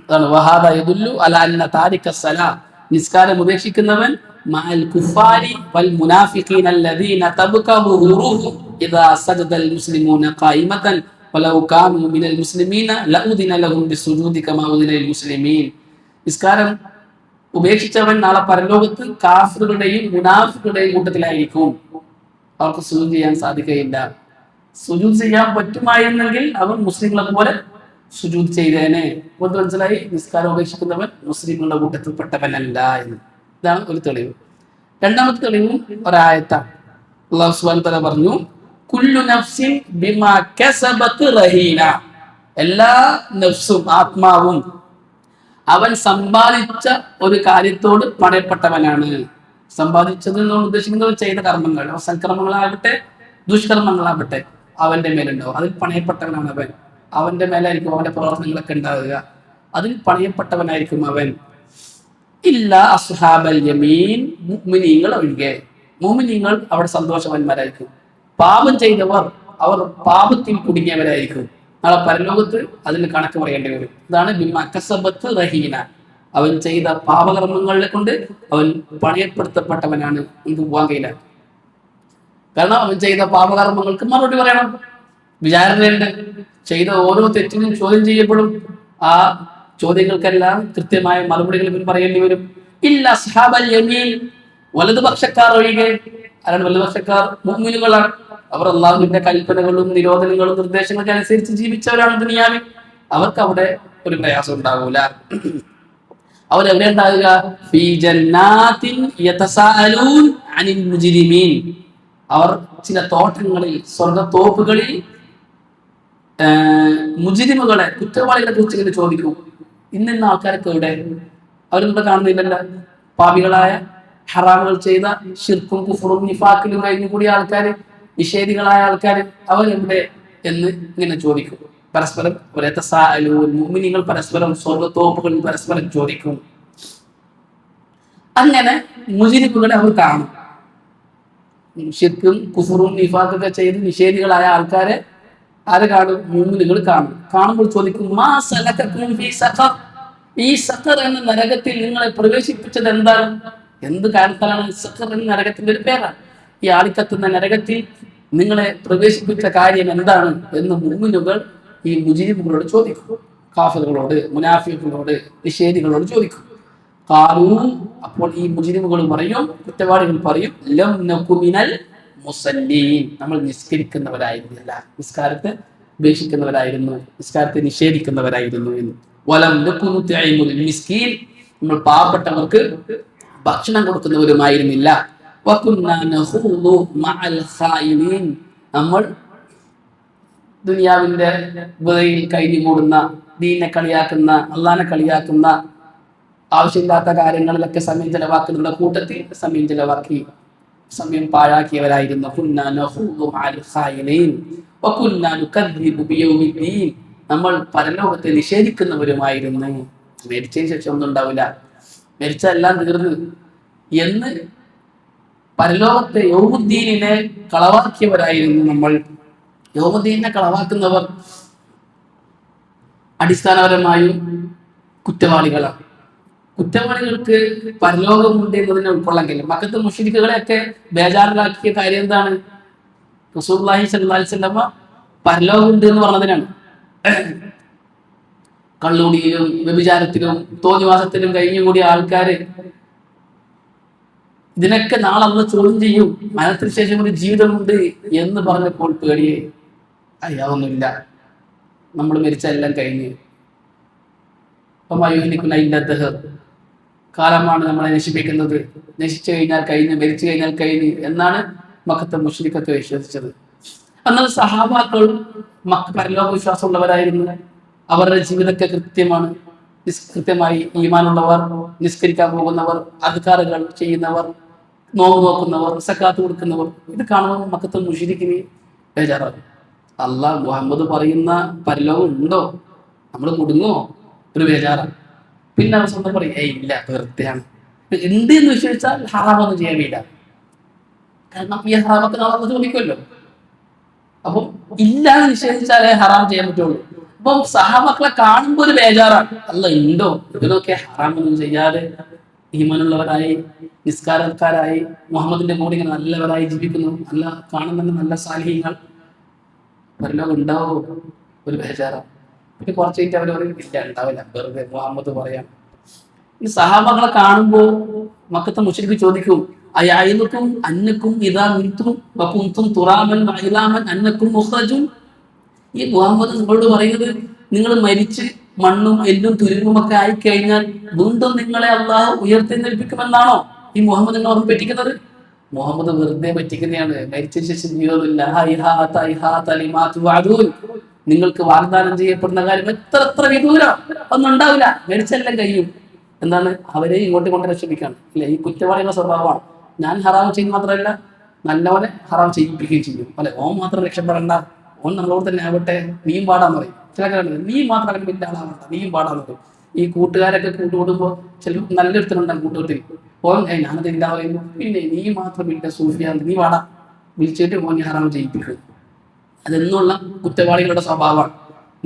അതാണ് വഹാദ യദുല്ലു അലാ അന്ന താരിക സലാ, നിസ്കാരം ഉപേക്ഷിക്കുന്നവൻ മഅൽ കുഫാരി വൽ മുനാഫിഖീന അല്ലദീന തബ്ഖു ളുഹൂറുഹും ഇദാ സജദൽ മുസ്ലിമൂന ഖായിമതൻ വലൗ കാനൂ മിനൽ മുസ്ലിമീന ലഉദിന ലഹും ബിസുജൂദി കമാ ഉദിന ലിൽ മുസ്ലിമീൻ. നിസ്കാരം ഉപേക്ഷിച്ചവൻ നാളെ പരലോകത്ത് കാഫിറുകളുടെയും മുനാഫിഖുകളുടെയും കൂട്ടത്തിലായിരിക്കും. അവർക്ക് സുജൂദ് ചെയ്യാൻ സാധിക്കുകയില്ല. സുജൂദ് ചെയ്യാൻ പറ്റുമായിരുന്നെങ്കിൽ അവർ മുസ്ലിങ്ങളെ പോലെ സുജൂദ് ചെയ്തേനെ. കൊണ്ട് മനസ്സിലായി, നിസ്കാരം ഉപേക്ഷിക്കുന്നവൻ മുസ്ലിങ്ങളുടെ കൂട്ടത്തിൽപ്പെട്ടവനല്ല എന്ന്. ഇതാണ് ഒരു തെളിവ്. രണ്ടാമത്തെ തെളിവും ഒരായത്താണ്. അല്ലാഹു സുബ്ഹാനഹു വ തആല പറഞ്ഞു, കുല്ലു നഫ്സിൻ ബിമാ കസബത് റഹീന. എല്ലാ നഫ്സും, ആത്മാവും അവൻ സമ്പാദിച്ച ഒരു കാര്യത്തോട് പണയപ്പെട്ടവനാണ്. സമ്പാദിച്ചത് എന്നാണ് ഉദ്ദേശിക്കുന്നത് ചെയ്ത കർമ്മങ്ങൾ, സൽക്കർമ്മങ്ങളാകട്ടെ ദുഷ്കർമ്മങ്ങളാകട്ടെ അവന്റെ മേലുണ്ടാവും. അതിൽ പണയപ്പെട്ടവനാണ് അവൻ. അവന്റെ മേലായിരിക്കും അവന്റെ പ്രവർത്തനങ്ങളൊക്കെ ഉണ്ടാവുക. അതിൽ പണയപ്പെട്ടവനായിരിക്കും അവൻ. ഇല്ല അസ്ഹാബൽ യമീൻ, മുഅ്മിനീങ്ങൾ ഒഴികെ. മുഅ്മിനീങ്ങൾ അവിടെ സന്തോഷവാന്മാരായിരിക്കും. പാപം ചെയ്തവർ അവർ പാപത്തിൽ കുടുങ്ങിയവരായിരിക്കും. നാളെ പരലോകത്ത് അതിന് കണക്ക് പറയേണ്ടി വരും. ഇതാണ് ബിമാ കസബത്ത് റഹീന. അവൻ ചെയ്ത പാപകർമ്മങ്ങളെ കൊണ്ട് അവൻ പണയപ്പെടുത്തപ്പെട്ടവനാണ്. നമുക്ക് പോകാൻ കഴിയില്ല, കാരണം അവൻ ചെയ്ത പാപകർമ്മങ്ങൾക്ക് മറുപടി പറയണം. വിചാരണയുണ്ട്. ചെയ്ത ഓരോ തെറ്റിനും ചോദ്യം ചെയ്യപ്പെടും. ആ ചോദ്യങ്ങൾക്കെല്ലാം കൃത്യമായ മറുപടികൾ ഇവർ പറയേണ്ടി വരും. ഇല്ല അസ്ഹാബൽ യമീൻ, വലതുപക്ഷക്കാർ ഒഴികെ. ആരാണ് വലതുപക്ഷക്കാർ? മുഅ്മിനുകളാണ്. അവർ അള്ളാഹുവിന്റെ കൽപ്പനകളും നിരോധനങ്ങളും നിർദ്ദേശങ്ങളൊക്കെ അനുസരിച്ച് ജീവിച്ചവരാണ് ദുനിയാവിൽ. അവർക്ക് അവിടെ ഒരു പ്രയാസം ഉണ്ടാകൂല. അവരെവിടെ ഉണ്ടാകുക? ഫീ ജന്നാത്തിൻ യതസാഅലൂൻ അനിൽ മുജ്രിമീൻ. അവർ ചില തോട്ടങ്ങളിൽ, സ്വർഗത്തോപ്പുകളിൽ മുജ്രിമുകളെ, കുറ്റവാളികളെ കുറിച്ച് ഇങ്ങനെ ചോദിക്കും. ഇന്ന ആൾക്കാരൊക്കെ ഇവിടെ, അവരിവിടെ കാണുന്നില്ലല്ലോ. പാപികളായ, ഹറാമുകൾ ചെയ്ത, ശിർക്കും കുഫറും നിഫാക്കിലും കഴിഞ്ഞു കൂടിയ ആൾക്കാർ, നിഷേധികളായ ആൾക്കാർ, അവരെവിടെ എന്ന് ഇങ്ങനെ ചോദിക്കും. പരസ്പരം മുഅ്മിനീങ്ങൾ പരസ്പരം സ്വർഗത്തോപ്പുകളിൽ പരസ്പരം ചോദിക്കും. അങ്ങനെ മുജ്രിമുകളെ അവർ കാണും. ശിർക്കും കുഫറും നിഫാഖൊക്കെ ചെയ്ത് നിഷേധികളായ ആൾക്കാരെ ആരെ കാണും? മുഅ്മിനുകൾ കാണും. കാണുമ്പോൾ ചോദിക്കും, മാ സലകക്കും ഫീ സഖർ, ഈ സഖർ എന്ന നരകത്തിൽ നിങ്ങളെ പ്രവേശിപ്പിച്ചത് എന്താണ്? എന്ത് കാരണത്താലാണ്? സഖർ എന്ന നരകത്തിന്റെ ഒരു പേരാണ്. ഈ ആളിക്കത്തുന്ന നരകത്തിൽ നിങ്ങളെ പ്രവേശിപ്പിച്ച കാര്യം എന്താണ് എന്ന് മുഅ്മിനുകൾ ഈ മുജ്രിമുകളോട് ചോദിക്കും. കാഫിറുകളോട്, മുനാഫിഖുകളോട്, നിഷേധികളോട് ചോദിക്കും. ഖാലൂ, അപ്പോൾ ഈ മുജ്രിമുകൾ പറയും, കുറ്റവാളികൾ പറയും, ലം നകു മിനൽ മുസല്ലീൻ, നമ്മൾ നിസ്കരിക്കുന്നവരായിരുന്നില്ല, നിസ്കാരത്തെ ഉപേക്ഷിക്കുന്നവരായിരുന്നു, നിസ്കാരത്തെ നിഷേധിക്കുന്നവരായിരുന്നു എന്ന്. വലം നകു നുത്ഇമുൽ മിസ്കീൻ, നമ്മൾ പാവപ്പെട്ടവർക്ക് ഭക്ഷണം കൊടുക്കുന്നവരുമായിരുന്നില്ല. വകുന്നാ നഖൂദു മഅൽ ഖായിലീൻ, നമ്മൾ ദുനിയാവിന്റെ വെയിൽ കഴിഞ്ഞുകൂടുന്ന, ദീനെ കളിയാക്കുന്ന, അള്ളാനെ കളിയാക്കുന്ന, ആവശ്യമില്ലാത്ത കാര്യങ്ങളിലൊക്കെ സമയം ചെലവാക്കുന്ന കൂട്ടത്തിൽ സമയം ചെലവാക്കി സമയം പാഴാക്കിയവരായിരുന്നു. കുന്നാ നഖൂദു മഅൽ ഖായിലീൻ വകുന്നാ നുകദ്ദിബു ബിയൗമിദ്ദീൻ, നമ്മൾ പരലോകത്തെ നിഷേധിക്കുന്നവരുമായിരുന്നു. മരിച്ചതിന് ശേഷം ഒന്നും ഉണ്ടാവില്ല, മരിച്ചെല്ലാം തീർന്നു എന്ന് പരലോകത്തെ യൗമുദ്ദീനിനെ കളവാക്കിയവരായിരുന്നു നമ്മൾ. യൗമുദ്ദീനെ കളവാക്കുന്നവർ അടിസ്ഥാനപരമായും കുറ്റവാളികളാണ്. കുറ്റവാളികൾക്ക് പരലോകമുണ്ട് എന്നതിനെ ഉൾക്കൊള്ളാൻ കഴിയും. മക്കത്തെ മുശ്രിക്കുകളെയൊക്കെ ബേജാറിലാക്കിയ കാര്യം എന്താണ്? റസൂലുള്ളാഹി സ്വല്ലല്ലാഹി അലൈഹി വസല്ലമ പരലോകമുണ്ട് എന്ന് പറഞ്ഞതിനാണ്. കള്ളുടിയിലും വ്യഭിചാരത്തിലും തോന്നിവാസത്തിലും കഴിഞ്ഞുകൂടിയ ആൾക്കാര് ഇതിനൊക്കെ നാളെ അള്ളാഹ് ചോദ്യം ചെയ്യും, മരണത്തിന് ശേഷം ഒരു ജീവിതമുണ്ട് എന്ന് പറഞ്ഞപ്പോൾ പേടിയെ, അതൊന്നുമില്ല, നമ്മൾ മരിച്ചെല്ലാം കഴിഞ്ഞ്, കാലമാണ് നമ്മളെ നശിപ്പിക്കുന്നത്, നശിച്ചു കഴിഞ്ഞാൽ കഴിഞ്ഞ്, മരിച്ചു കഴിഞ്ഞാൽ കഴിഞ്ഞ് എന്നാണ് മക്കത്തെ മുശ്രിക്കൊക്കെ വിശ്വസിച്ചത്. എന്നാൽ സഹാബാക്കൾ പരലോക വിശ്വാസമുള്ളവരായിരുന്നു. അവരുടെ ജീവിതമൊക്കെ കൃത്യമായി ഈമാനുള്ളവർ, നിസ്കരിക്കാൻ പോകുന്നവർ, അദ്കാറുകൾ ചെയ്യുന്നവർ, നോമ്പ് നോക്കുന്നവർ, സക്കാത്ത് കൊടുക്കുന്നവർ. ഇത് കാണുമ്പോൾ മക്കത്തെ മുശ്രിക്കിന് ബേജാറാകും. അള്ളാഹ് മുഹമ്മദ് പറയുന്ന പരലോകം ഉണ്ടോ, നമ്മൾ കുടുങ്ങോ, ഒരു ബേജാറാണ്. പിന്നെ അവർ സ്വന്തം പറയും, ഇല്ല, വെറുതെയാണ്. ഉണ്ട് എന്ന് വിശ്വസിച്ചാൽ ഹറാമൊന്നും ചെയ്യാൻ കഴിയില്ല. കാരണം ഈ ഹറാമൊക്കെ നാളെ ചോദിക്കുമല്ലോ. അപ്പം ഇല്ലാതെ നിഷേധിച്ചാലേ ഹറാം ചെയ്യാൻ പറ്റുള്ളൂ. അപ്പം സഹാബാക്കളെ കാണുമ്പോൾ ഒരു ബേജാറാണ്, അല്ല ഉണ്ടോ, ഇവരൊക്കെ ഹറാമൊന്നും ചെയ്യാതെ ഈമാനുള്ളവരായി, നിസ്കാരക്കാരായി, മുഹമ്മദിന്റെ കൂടെ ഇങ്ങനെ നല്ലവരായി ജീവിക്കുന്നു, നല്ല കാണുന്ന നല്ല സാലിഹ്യങ്ങൾ, പരലോകം ഉണ്ടാവോ, ഒരു ബേജാറാണ്. പിന്നെ കുറച്ച് കഴിഞ്ഞിട്ട് അവർ പറയും, ഇല്ല, ഉണ്ടാവില്ല, വെറുതെ മുഹമ്മദ് പറയാം. ഈ സഹാബാക്കളെ കാണുമ്പോൾ മക്കത്തെ മുശ്രിക്ക് ചോദിക്കും, അയഅയ്നുക്കും അന്നക്കും ഇദാ മിൻതും വകുൻതും തുറാബൻ വഇലാമൻ അന്നക്കും മുഖ്റജുൻ, ഈ മുഹമ്മദ് നിങ്ങളോട് പറയുന്നത് നിങ്ങൾ മരിച്ച് മണ്ണും എല്ലും തുരുമ്പുമൊക്കെ ആയിക്കഴിഞ്ഞാൽ വീണ്ടും നിങ്ങളെ അള്ളാഹു ഉയർത്തെഴുന്നേൽപ്പിക്കുമെന്നാണോ ഈ മുഹമ്മദ് നിങ്ങൾ പറ്റിക്കുന്നത്? മുഹമ്മദ് വെറുതെ പറ്റിക്കുന്നതാണ്. മരിച്ചതിന് ശേഷം ജീവിതമില്ല. നിങ്ങൾക്ക് വാഗ്ദാനം ചെയ്യപ്പെടുന്ന കാര്യം എത്ര വിദൂരം ഒന്നും ഉണ്ടാവില്ല, മരിച്ചെല്ലാം കഴിയും. എന്താണ്? അവരെ ഇങ്ങോട്ട് കൊണ്ട് രക്ഷപ്പിക്കാണ്. ഇല്ല, ഈ കുറ്റവാളികളുടെ സ്വഭാവമാണ്. ഞാൻ ഹറാം ചെയ്യുന്ന മാത്രമല്ല, നല്ലവനെ ഹറാം ചെയ്യിപ്പിക്കുകയും ചെയ്യും. അല്ലെ, ഓൻ മാത്രം രക്ഷപ്പെടണ്ട, ഓൻ നമ്മളോട് തന്നെ ആവട്ടെ, നീയും പാടാന്ന് പറയും. ചില കാര്യങ്ങൾ നീ മാത്രം അങ്ങനെ വലിയ ആളാവണ്ട, നീയും പാടാന്ന് പറയും. ഈ കൂട്ടുകാരൊക്കെ കൂട്ടുകൂടുമ്പോൾ ചിലപ്പോൾ നല്ലൊരുത്തനുണ്ടാകും കൂട്ടുകെട്ടിൽ. ഓൻ ഞാനത് ഇല്ല പറയുന്നു, പിന്നെ നീ മാത്രം ഇല്ല സൂഫിയാണ്, നീ പാടാ വിളിച്ചിട്ട് ഓൻ ഹറാം ചെയ്യിപ്പിക്കും. അതെന്നുള്ള കുറ്റവാളികളുടെ സ്വഭാവമാണ്.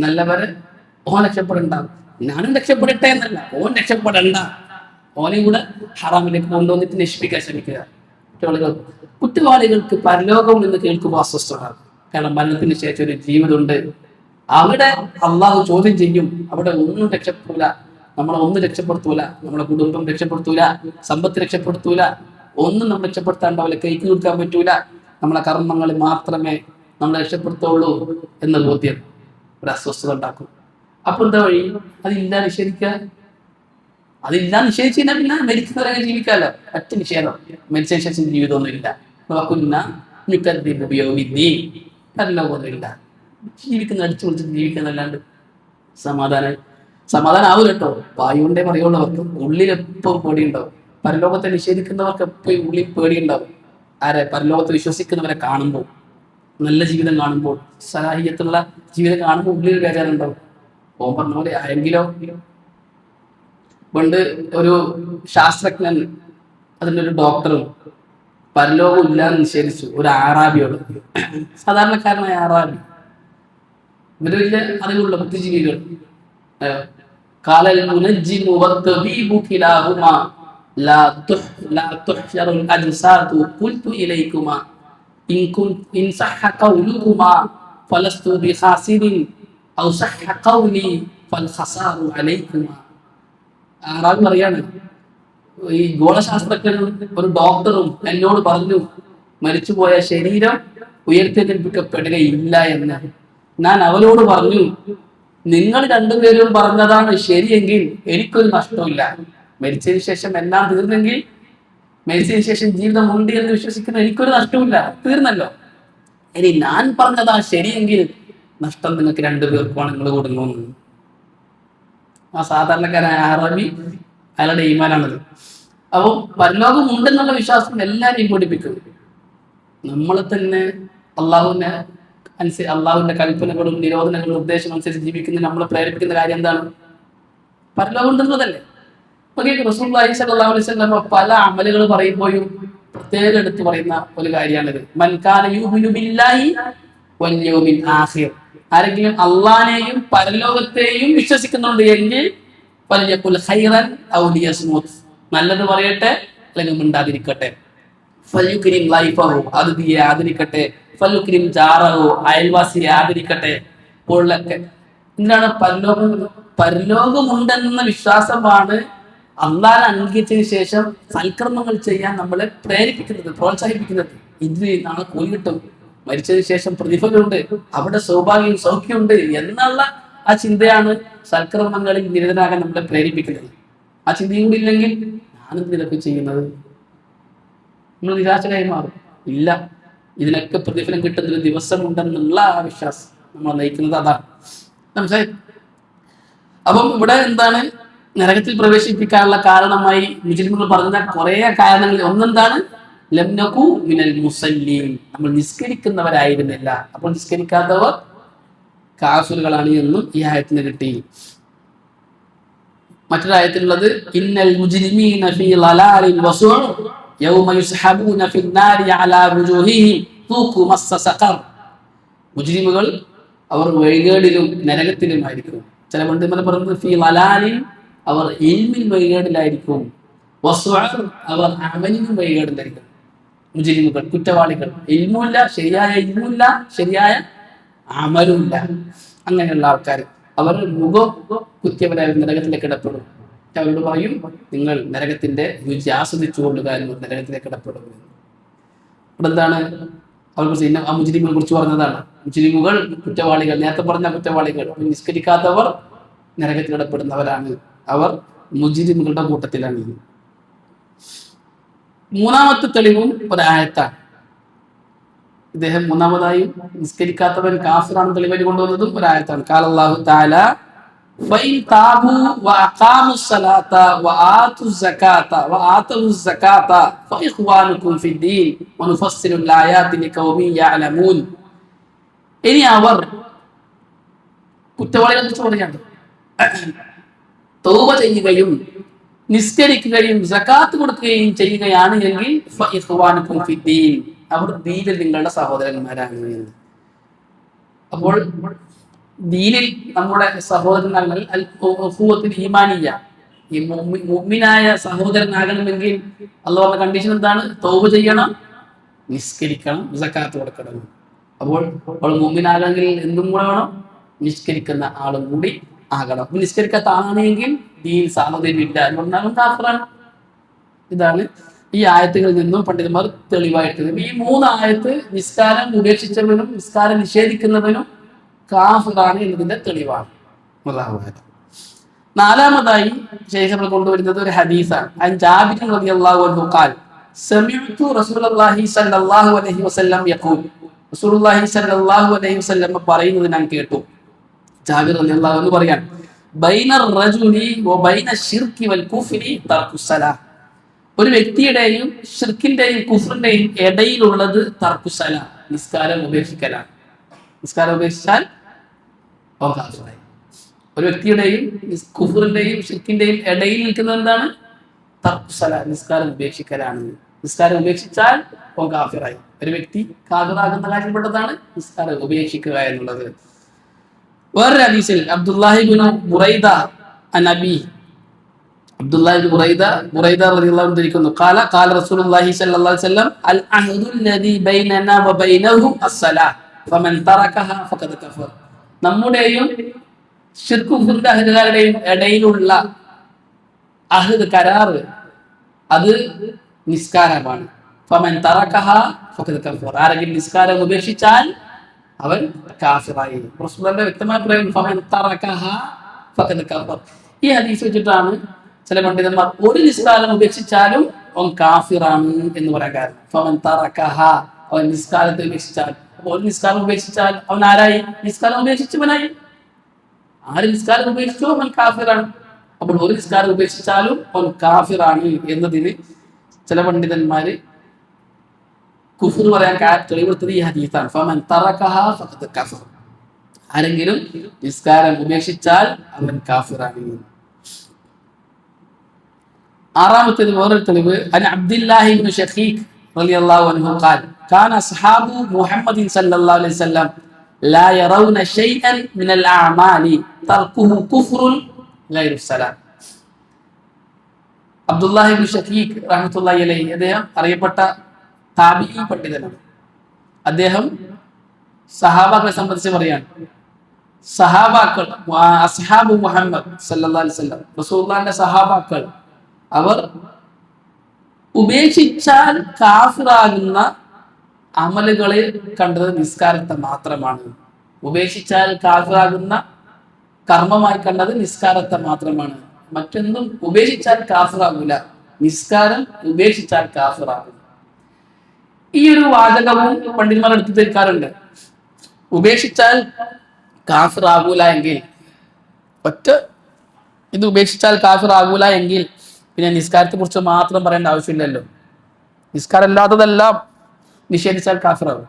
നല്ലവരെ ഓൻ രക്ഷപ്പെടണ്ട, ഞാനും രക്ഷപ്പെടട്ടെ എന്നല്ല, ഓൻ രക്ഷപ്പെടണ്ട, ഓനെയും കൂടെ ഹറാമിലേക്ക് കൊണ്ടുവന്നിട്ട് നശിപ്പിക്കാൻ ശ്രമിക്കുക. കുറ്റവാളികൾക്ക് പരലോകം എന്ന് കേൾക്കുമ്പോൾ അസ്വസ്ഥമാണ്. കാരണം മരണത്തിന് ശേഷം ഒരു ജീവിതമുണ്ട്, അവിടെ അള്ളാഹു ചോദ്യം ചെയ്യും. അവിടെ ഒന്നും രക്ഷപ്പെടൂല, നമ്മളെ ഒന്നും രക്ഷപ്പെടുത്തൂല, നമ്മളെ കുടുംബം രക്ഷപ്പെടുത്തൂല, സമ്പത്ത് രക്ഷപ്പെടുത്തൂല, ഒന്നും നമ്മൾ രക്ഷപ്പെടുത്താണ്ടാവില്ല, കൈക്ക് കൊടുക്കാൻ പറ്റൂല. നമ്മളെ കർമ്മങ്ങൾ മാത്രമേ നമ്മളെ രക്ഷപ്പെടുത്തുള്ളൂ എന്ന ബോധ്യം ഒരു അസ്വസ്ഥത ഉണ്ടാക്കും. അപ്പൊ എന്താ വഴി? അതില്ല നിഷേധിക്കുക. അതില്ല നിഷേധിച്ചു കഴിഞ്ഞാൽ പിന്നെ മരിക്കുന്നവരെ ജീവിക്കാമല്ലോ. ഒറ്റ നിഷേധം, മരിച്ചതിന് ശേഷം ജീവിതമൊന്നും ഇല്ല. പരലോകമൊന്നുമില്ല. ജീവിക്കുന്ന അടിച്ചു പൊളിച്ച് ജീവിക്കുന്നല്ലാണ്ട് സമാധാനം ആവൂല കേട്ടോ. വായുണ്ടേ പറയുള്ളവർക്ക് ഉള്ളിലെപ്പം പേടിയുണ്ടാവും. പരലോകത്തെ നിഷേധിക്കുന്നവർക്ക് എപ്പോഴും ഉള്ളിൽ പേടിയുണ്ടാവും. ആരെ? പരലോകത്തെ വിശ്വസിക്കുന്നവരെ കാണുമ്പോൾ, നല്ല ജീവിതം കാണുമ്പോൾ, സലാഹിയത്തുള്ള ജീവിതം കാണുമ്പോൾ ഉള്ളിൽ ബേജാറുണ്ടാവും. ഓൻ പറഞ്ഞ പോലെ ആരെങ്കിലോ പണ്ട് ഒരു ശാസ്ത്രജ്ഞൻ, അതിൻ്റെ ഒരു ഡോക്ടറും പരലോകം ഇല്ലാന്ന് നിഷേധിച്ചു ഒരു ആറാബിയോട്. സാധാരണക്കാരനായ ആറാബി, ഇവര് വലിയ അറിവുള്ള ബുദ്ധിജീവികൾ. കാലൽ മുനജ്ജിമു വത്തബീബു കിലാഹുമാ ലാ തുഹ്ശറുൽ അജ്സാദു ഖുൽതു ഇലൈകുമാ ഇൻ സഹഹ ഖൗലുകുമാ ഫലസ്തു ബിഖാസിരിൻ ഔ സഹഹ ഖൗലി ഫൽ ഖസാറു അലൈകുമാ. ആറാബി പറയാണ്, ഈ ഗോളശാസ്ത്രജ്ഞനും ഒരു ഡോക്ടറും എന്നോട് പറഞ്ഞു മരിച്ചുപോയ ശരീരം ഉയർത്തെഴുന്നേൽപ്പിക്കപ്പെടുകയില്ല എന്ന്. ഞാൻ അവരോട് പറഞ്ഞു, നിങ്ങൾ രണ്ടുപേരും പറഞ്ഞതാണ് ശരിയെങ്കിൽ എനിക്കൊരു നഷ്ടമില്ല. മരിച്ചതിന് ശേഷം എല്ലാം തീർന്നെങ്കിൽ, മരിച്ചതിന് ശേഷം ജീവിതമുണ്ട് എന്ന് വിശ്വസിക്കുന്ന എനിക്കൊരു നഷ്ടമില്ല, തീർന്നല്ലോ. ഇനി ഞാൻ പറഞ്ഞതാ ശരിയെങ്കിൽ നഷ്ടം നിങ്ങൾക്ക് രണ്ടുപേർക്കുമാണ്, നിങ്ങൾ കൊടുക്കുന്നു. ആ സാധാരണക്കാരായ ആറബി അയാളുടെ ഈമാനാണത്. അപ്പോൾ പരലോകം ഉണ്ടെന്നുള്ള വിശ്വാസം എല്ലാവരെയും പഠിപ്പിക്കുന്നു. നമ്മളെ തന്നെ അള്ളാഹുവിന്റെ കൽപ്പനകളും നിരോധനങ്ങളും നിർദ്ദേശം അനുസരിച്ച് ജീവിക്കുന്ന നമ്മളെ പ്രേരിപ്പിക്കുന്ന കാര്യം എന്താണ്? പരലോകം ഉണ്ടെന്നതല്ലേ. റസൂലുള്ളാഹി സ്വല്ലല്ലാഹു അലൈഹി വസല്ലം പല അമലുകൾ പറയുമ്പോഴും പ്രത്യേകം എടുത്ത് പറയുന്ന ഒരു കാര്യമാണിത്. മൻ കാന യുമിനു ബില്ലാഹി വൽ യൗമിൽ ആഖിർ. ആരെങ്കിലും അള്ളാഹിനെയും പരലോകത്തെയും വിശ്വസിക്കുന്നുണ്ട് എങ്കിൽ ഫൽയഖുൽ ഖൈറൻ ഔ ലിയസ്മുത്, നല്ലത് പറയട്ടെ അല്ലെങ്കിൽ മിണ്ടാതിരിക്കട്ടെ. ഫൽയുക്രിം ലൈഫഹു, അതിഥിയെ ആദരിക്കട്ടെ. ഫൽയുക്രിം ജാറഹു, അയൽവാസിയെ ആദരിക്കട്ടെ. പോലൊക്കെ എന്തിനാണ്? പരലോകമുണ്ടെന്ന വിശ്വാസമാണ് അള്ളാഹനെ അംഗീകരിച്ചതിന് ശേഷം സൽക്കർമ്മങ്ങൾ ചെയ്യാൻ നമ്മളെ പ്രേരിപ്പിക്കുന്നത്, പ്രോത്സാഹിപ്പിക്കുന്നത്. ഇതിന് നാളെ കൂലി കിട്ടും, മരിച്ചതിന് ശേഷം പ്രതിഫലമുണ്ട്, അവിടെ സൗഖ്യമുണ്ട് എന്നുള്ള ആ ചിന്തയാണ് സൽക്കർമ്മങ്ങളിൽ നിരതനാകാൻ നമ്മളെ പ്രേരിപ്പിക്കുന്നത്. ആ ചിന്തയും കൂടി ഇല്ലെങ്കിൽ ഞാനെന്ത് ഇതൊക്കെ ചെയ്യുന്നത്, നമ്മൾ നിരാശരായി മാറും. ഇല്ല, ഇതിനൊക്കെ പ്രതിഫലം കിട്ടുന്നൊരു ദിവസമുണ്ടെന്നുള്ള ആ വിശ്വാസം നമ്മൾ നയിക്കുന്നത് അതാണ്. മനസ്സിലായി? അപ്പം ഇവിടെ എന്താണ് നരകത്തിൽ പ്രവേശിപ്പിക്കാനുള്ള കാരണമായി മുസ്ലിമുകൾ പറഞ്ഞ കുറെ കാരണങ്ങളിൽ ഒന്നെന്താണ്? ലംനകു മിനൽ മുസല്ലീൻ, നമ്മൾ നിസ്കരിക്കുന്നവരായിരുന്നില്ല. അപ്പോൾ നിസ്കരിക്കാത്തവർ കാഫിറുകളാണ് എന്നും ഈ ആയത്തിന് കിട്ടി. മറ്റൊരായത്തിലുള്ളത് ഇന്നൽ മുജ്രിമീന ഫീ ളലാലിൻ വസുഉ യൗമ യുസ്ഹബൂന ഫിൻ നാരി അലാ വുജൂഹിഹിം തൂഖു മസ്സ സഖർ. മുജ്രിമുകൾ അവർ വഴികേടിലും നരകത്തിലുമായിരിക്കും. ചില പണ്ഡിതന്മാർ പറയുന്നത് ഫീ ളലാലിൻ, അവർ ഇൽമിൽ വഴികേടിലായിരിക്കും. വസുഉ, അവർ അമലിലും വഴികേടിലായിരിക്കും. മുജ്രിമുകൾ, കുറ്റവാളികൾ, ഇൽമുമില്ല, ശരിയായ ഇൽമുമില്ല, ശരിയായ അമലുമില്ല. അങ്ങനെയുള്ള ആൾക്കാർ അവർ മുഖം കുത്തിയവരായ നരകത്തിലേക്ക് ഇടപെടും. അവരോട് പറയും, നിങ്ങൾ നരകത്തിന്റെ രുചി ആസ്വദിച്ചുകൊണ്ട് കാര്യം നരകത്തിലേക്ക് ഇടപെടും. ഇവിടെ എന്താണ് അവർക്ക് ആ മുജ്രിമുകളെ കുറിച്ച് പറഞ്ഞതാണ്. മുജ്രിമുകൾ, കുറ്റവാളികൾ, നേരത്തെ പറഞ്ഞ കുറ്റവാളികൾ, നിസ്കരിക്കാത്തവർ നരകത്തിൽ ഇടപെടുന്നവരാണ്. അവർ മുജ്രിമുകളുടെ കൂട്ടത്തിലാണ്. മൂന്നാമത്തെ തെളിവും ഒരായത്താണ്. ഇദ്ദേഹം മൂന്നാമതായും നിസ്കരിക്കാത്തവൻ കാഫിറാണ് തെളിവായി കൊണ്ടുവന്നതും ഒരായത്താണ്. ഖാല അല്ലാഹു തആല ഫൈൻ താബു വഅഖാമുസ് സലാത വആതുസ് സകാത വആതുസ് സകാത ഫഇഖ്വാനുകും ഫിദ്ദീൻ വനുഫസ്സിലുൽ ആയാതി ലിഖൗമിൻ യഅലമൂൻ. ഇനി അവർ കുറ്റവാളികളെ കുറിച്ച് പറയാണ്, തൗബ ചെയ്യുകയും നിസ്കരിക്കുകയും സകാത്ത് കൊടുക്കുകയും ചെയ്യുകയാണ് എങ്കിൽ ഫഇഖ്വാനുകും ഫിദ്ദീൻ, അവർ ദീനിൽ നിങ്ങളുടെ സഹോദരന്മാരാണ്. അപ്പോൾ ദീനിൽ നമ്മുടെ സഹോദരനാകൽ ഈമാനിയ, ഈ മുഅ്മിനായ സഹോദരനാകണമെങ്കിൽ അല്ലാഹു പറഞ്ഞ കണ്ടീഷൻ എന്താണ്? തൗബ ചെയ്യണം, നിസ്കരിക്കണം, സകാത്ത് കൊടുക്കണം. അപ്പോൾ മുഅ്മിനാകണമെങ്കിൽ എന്തും കൂടെ വേണം? നിസ്കരിക്കുന്ന ആളും കൂടി ആകണം. നിസ്കരിക്കാത്ത ആണെങ്കിൽ ദീൻ സാഹോദര്യമില്ല എന്ന് പറഞ്ഞാലും കാഫിറാണ്. ഇതാണ് ഈ ആയത്തുകളിൽ നിന്നും പണ്ഡിതന്മാർ തെളിവായിട്ട് ഈ 3 ആയത്ത് നിസ്കാരം ഉപേക്ഷിച്ചവനും നിസ്കാരം നിഷേധിക്കുന്നവനും കാഫിറാണ് എന്നതിന്റെ തെളിവാണ്. നാലാമതായി ശേഷം കൊണ്ടുവരുന്നത് ഒരു ഹദീസാണ്. അൻ ജാബിർ റളിയല്ലാഹു അൻഹു ഖാൽ സമിഅ്തു റസൂലുള്ളാഹി സ്വല്ലല്ലാഹു അലൈഹി വസല്ലം യഖൂൽ റസൂലുള്ളാഹി സ്വല്ലല്ലാഹു അലൈഹി വസല്ലം പറയുന്നത് ഞാൻ കേട്ടു. ജാബിർ റളിയല്ലാഹു അൻഹു പറയാൻ ബൈനർ റജുലി വ ബൈന ശിർക്കി വൽ കുഫ്രി തർക്കുസ്സലാ, ഒരു വ്യക്തിയുടെയും ഷിർക്കിന്റെയും കുഫ്റിന്റെയും ഇടയിലുള്ളത് തർക്കുസ്സലാ, നിസ്കാരം ഉപേക്ഷിക്കലാണ്. നിസ്കാരം ഉപേക്ഷിച്ചാൽ ഒരു വ്യക്തിയുടെയും കുഫറിന്റെയും ഷിർക്കിന്റെയും ഇടയിൽ നിൽക്കുന്നത് എന്താണ്? തർക്കുസല, നിസ്കാരം ഉപേക്ഷിക്കലാണ്. നിസ്കാരം ഉപേക്ഷിച്ചാൽ കാഫിറായി. ഒരു വ്യക്തി കാഫിറാകുന്ന കാര്യപ്പെട്ടതാണ് നിസ്കാരം ഉപേക്ഷിക്കുക എന്നുള്ളത്. വേറൊരു ഹദീസിൽ അബ്ദുല്ലാഹി ഇബ്നു ബുറൈദ അനബി അബ്ദുല്ലാഹി ഇബ്നു ബുറൈദ റളിയല്ലാഹു അൻഹു ധരിക്കുന്നു ഖാല ഖാല റസൂലുള്ളാഹി സ്വല്ലല്ലാഹു അലൈഹി വസല്ലം അൽ അഹ്ദു അല്ലദീ ബൈനനാ വ ബൈനഹും അസ്സലാ ഫമൻ തറകഹ ഫഖദ് കഫർ. നമ്മുടെയും ശിർക്കുഫിന്റെ അഹ്ലുകാരുടെയും ഇടയിലുള്ള അഹ്ദ് കരാറ് അത് നിസ്കാരമാണ്. ഫമൻ തറകഹ ഫഖദ് കഫർ, ആരെങ്കിലും നിസ്കാരം ഉപേക്ഷിച്ചാൽ അവൻ കാഫിറായി. റസൂലുള്ളാഹിന്റെ വ്യക്തമായ പ്രയോഗം ഫമൻ തറകഹ ഫഖദ് കഫർ. ഈ ഹദീസ് വെച്ചിട്ടാണ് ചില പണ്ഡിതന്മാർ ഒരു നിസ്കാരം ഉപേക്ഷിച്ചാലും അവൻ കാഫിറാണ് എന്ന് പറയാൻ കാരണം. ഫമൻ തറകഹ, അവൻ നിസ്കാരത്തെ ഉപേക്ഷിച്ചാൽ, ഒരു നിസ്കാരം ഉപേക്ഷിച്ചാൽ അവൻ ആരായി? നിസ്കാരം ഉപേക്ഷിച്ചവനായി. ആര് നിസ്കാരം ഉപേക്ഷിച്ചോ അവൻ കാഫിറാണ്. അപ്പോൾ ഒരു നിസ്കാരം ഉപേക്ഷിച്ചാലും അവൻ കാഫിറാണ് എന്നതിന് ചില പണ്ഡിതന്മാര് കുഫ്ർ പറയാൻ തെളിവെടുത്തത് ഈ ഹദീസാണ്. ഫമൻ തറകഹ ഫഖദ് കഫർ, ആരെങ്കിലും നിസ്കാരം ഉപേക്ഷിച്ചാൽ അവൻ കാഫിറാണ്. ആറാമത്തേത് വേറൊരു തെളിവ് അൻ അബ്ദുല്ലാഹി ഇബ്നു ശഖീഖ് റളിയല്ലാഹു അൻഹു ഖാൽ കാന അസ്ഹാബു മുഹമ്മദിൻ സല്ലല്ലാഹു അലൈഹി വസല്ലം ലാ യറൗന ശൈഅൻ മിനൽ അഅമാലി തർക്കുഹു കുഫ്റുൻ ഗൈറു സലാം. അബ്ദുല്ലാഹി ഇബ്നു ശഖീഖ് റഹ്മത്തുള്ളാഹി അലൈഹി, അദ്ദേഹം അറിയപ്പെട്ട താബിഈ പണ്ഡിതനാണ്. അദ്ദേഹം സഹാബാക്കളെ സംബന്ധിച്ച് പറയാണ്, സഹാബാക്കൾ അസ്ഹാബു മുഹമ്മദ് സല്ലല്ലാഹു അലൈഹി വസല്ലം, റസൂലുള്ളാഹിന്റെ സഹാബാക്കൾ, അവർ ഉപേക്ഷിച്ചാൽ കാഫിറാകുന്ന അമലുകളെ കണ്ടത് നിസ്കാരത്തെ മാത്രമാണ്. ഉപേക്ഷിച്ചാൽ കാഫിറാകുന്ന കർമ്മമായി കണ്ടത് നിസ്കാരത്തെ മാത്രമാണ്. മറ്റൊന്നും ഉപേക്ഷിച്ചാൽ കാഫിറാകൂല, നിസ്കാരം ഉപേക്ഷിച്ചാൽ കാഫിറാകും. ഈ ഒരു വാചകവും പണ്ഡിതന്മാർ എടുത്തു തീർക്കാറുണ്ട്. ഉപേക്ഷിച്ചാൽ കാഫിറാകൂല എങ്കിൽ ഇത് ഉപേക്ഷിച്ചാൽ കാഫിറാകൂല എങ്കിൽ പിന്നെ നിസ്കാരത്തെ കുറിച്ച് മാത്രം പറയേണ്ട ആവശ്യമില്ലല്ലോ. നിസ്കാരം അല്ലാത്തതെല്ലാം നിഷേധിച്ചാൽ കാഫിറാവും.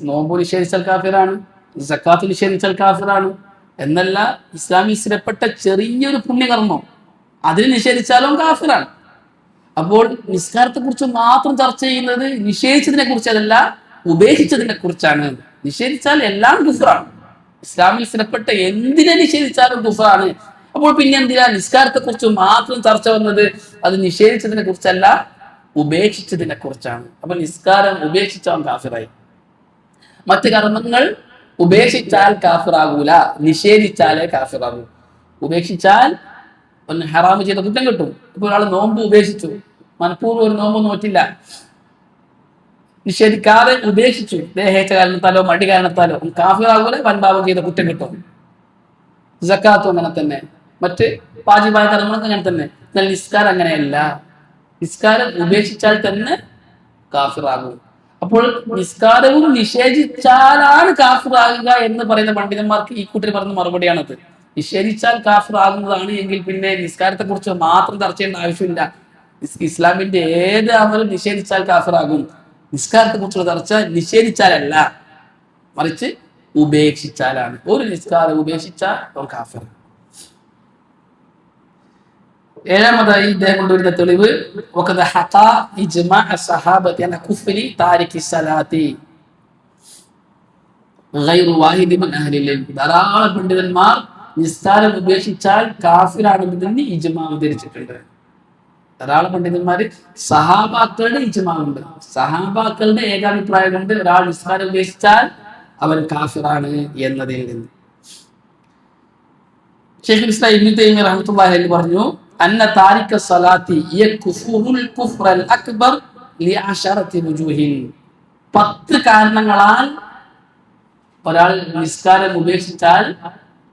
നോമ്പ് നിഷേധിച്ചാൽ കാഫിറാണ്, സക്കാത്ത് നിഷേധിച്ചാൽ കാഫിറാണ് എന്നല്ല, ഇസ്ലാമിൽ സ്ഥിരപ്പെട്ട ചെറിയൊരു പുണ്യകർമ്മം അതിന് നിഷേധിച്ചാലും കാഫിറാണ്. അപ്പോൾ നിസ്കാരത്തെ കുറിച്ച് മാത്രം ചർച്ച ചെയ്യുന്നത് നിഷേധിച്ചതിനെ കുറിച്ചല്ല, ഉപേക്ഷിച്ചതിനെ കുറിച്ചാണ്. നിഷേധിച്ചാൽ എല്ലാം കുഫ്റാണ്. ഇസ്ലാമിൽ സ്ഥിരപ്പെട്ട എന്തിനെ നിഷേധിച്ചാലും കുഫ്റാണ്. അപ്പോൾ പിന്നെ എന്തിനാ നിസ്കാരത്തെ കുറിച്ച് മാത്രം ചർച്ച വന്നത്? അത് നിഷേധിച്ചതിനെ കുറിച്ചല്ല, ഉപേക്ഷിച്ചതിനെ കുറിച്ചാണ്. അപ്പൊ നിസ്കാരം ഉപേക്ഷിച്ചവൻ കാഫിറായി. മറ്റ് കർമ്മങ്ങൾ ഉപേക്ഷിച്ചാൽ കാഫിറാകൂല, നിഷേധിച്ചാലേ കാഫിറാകൂ. ഉപേക്ഷിച്ചാൽ ഒന്ന് ഹറാമ് ചെയ്ത കുറ്റം കിട്ടും. ഇപ്പൊ ഒരാൾ നോമ്പ് ഉപേക്ഷിച്ചു, മനഃപൂർവ്വം ഒരു നോമ്പ് നോറ്റില്ല, നിഷേധിക്കാതെ ഉപേക്ഷിച്ചു, ദേഹേച്ഛ കാരണത്താലോ മടി കാരണത്താലോ കാഫിറാകൂല, വൻപാപം ചെയ്ത കുറ്റം കിട്ടും. സക്കാത്തും അങ്ങനെ തന്നെ, മറ്റ് വാജിബായ കർമ്മങ്ങൾക്ക് അങ്ങനെ തന്നെ. എന്നാൽ നിസ്കാരം അങ്ങനെയല്ല. നിസ്കാരം ഉപേക്ഷിച്ചാൽ തന്നെ കാഫിറാകും. അപ്പോൾ നിസ്കാരവും നിഷേധിച്ചാലാണ് കാഫിറാകുക എന്ന് പറയുന്ന പണ്ഡിതന്മാർക്ക് ഈ കൂട്ടർ പറഞ്ഞ മറുപടിയാണത്. നിഷേധിച്ചാൽ കാഫിറാകുന്നതാണ് എങ്കിൽ പിന്നെ നിസ്കാരത്തെ കുറിച്ച് മാത്രം ചർച്ച ചെയ്യേണ്ട ആവശ്യമില്ല. ഇസ്ലാമിന്റെ ഏത് അമലും നിഷേധിച്ചാൽ കാഫിറാകും. നിസ്കാരത്തെ കുറിച്ചുള്ള ചർച്ച നിഷേധിച്ചാലല്ല, മറിച്ച് ഉപേക്ഷിച്ചാലാണ്. ഒരു നിസ്കാരം ഉപേക്ഷിച്ചാൽ കാഫിർ. ഏഴാമതായി ഇദ്ദേഹം കൊണ്ടുവരുന്ന തെളിവ് ധാരാളം പണ്ഡിതന്മാർ നിസ്കാരം ഉപേക്ഷിച്ചാൽ കാഫിറാണെന്നതിന് ഇജ്മാ അവതരിച്ചിട്ടുണ്ട്. ധാരാളം പണ്ഡിതന്മാര് സഹാബാക്കളുടെ ഇജ്മാവുണ്ട്, സഹാബാക്കളുടെ ഏകാഭിപ്രായം കൊണ്ട് ഒരാൾ നിസ്കാരം ഉപേക്ഷിച്ചാൽ അവൻ കാഫിറാണ് എന്നതിൽ നിന്ന്. ശൈഖുൽ ഇസ്ലാം ഇബ്നു തൈമിയ്യ റഹ്മത്തുള്ളാഹി അലൈഹി പറഞ്ഞു, അന്ന താരിക സ്വലാത്തി യക്ഫുറുൽ കുഫ്റൽ അക്ബർ ലിഅശറതി വുജൂഹിൻ. 10 കാരണങ്ങളാൽ ഒരാൾ നിസ്കാരം ഉപേക്ഷിച്ചാൽ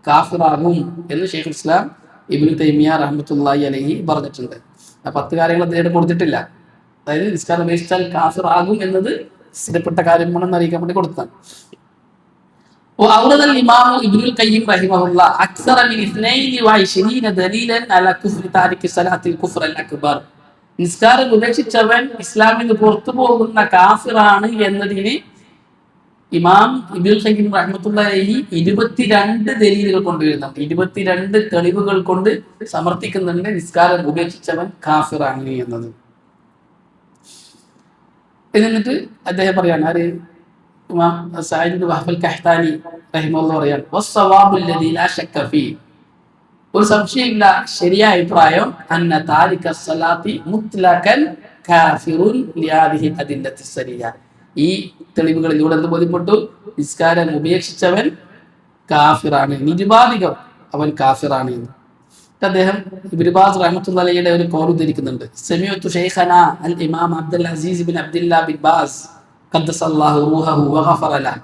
കാഫിറാകും എന്ന് ശൈഖുൽ ഇസ്ലാം ഇബ്നു തൈമിയ റഹ്മത്തുള്ളാഹി അലൈഹി പറഞ്ഞിട്ടുണ്ട്. ആ 10 കാര്യങ്ങൾ അദ്ദേഹം കൊടുത്തിട്ടില്ല. അതായത് നിസ്കാരം ഉപേക്ഷിച്ചാൽ കാഫിറാകും എന്നത് സ്ഥിരപ്പെട്ട കാര്യമാണെന്ന് അറിയിക്കാൻ വേണ്ടി കൊടുത്താണ്. وأورد الإمام ابن القيم رحمه الله أكثر من 22 دليلا على كفر تارك صلاة الكفر الأكبر. നിസ്കാരം ഉപേക്ഷിച്ചവൻ ഇസ്ലാമിൽ നിന്ന് പുറത്തു പോകുന്ന കാഫിറാണ് എന്നതിന് ഇമാം ഇബ്നുൽ ഖയ്യിം റഹ്മത്തുള്ളാഹി 22 ദലീലുകൾ കൊണ്ടുവരുന്നുണ്ട്. 22 തെളിവുകൾ കൊണ്ട് സമർത്ഥിക്കുന്നുണ്ട് നിസ്കാരം ഉപേക്ഷിച്ചവൻ കാഫിറാണ് എന്നത്. എന്നിട്ട് അദ്ദേഹം പറയാണ്, ആര് ഇമാം സഈദ് ഇബ്നു വഹബ് ഖഹ്താനി റഹിമഹുല്ലാഹ് പറയാണ്, വസ്സവാബുൽ ലദീ ലാ ശക്ക ഫീ, ഒരു സംശയമില്ല, ശരിയായ അഭിപ്രായം അന്ന താരിക സ്വലാത്തി മുത്ലഖൻ കാഫിറുൻ ലിഹാദിഹി അദില്ലത്തി സരിയ. ഈ തെളിവുകളിലൂടെ എന്ത് ബോധ്യപ്പെട്ടു? നിസ്കാരം ഉപേക്ഷിച്ചവൻ കാഫിറാണ്, നിരുപാധികം അവൻ കാഫിറാണ് എന്ന്. അദ്ദേഹം ഇബ്നു ബാസ് റഹ്മത്തുള്ളാഹി അലൈഹിയുടെ ഒരു ഖൗൽ ഉദ്ധരിക്കുന്നുണ്ട്. സമീഅതു ശൈഖനാ അൽ ഇമാം Abdul Aziz bin Abdullah bin Baz ഖദ്ദസല്ലാഹു റൂഹഹു വഗഫറ ലഹു.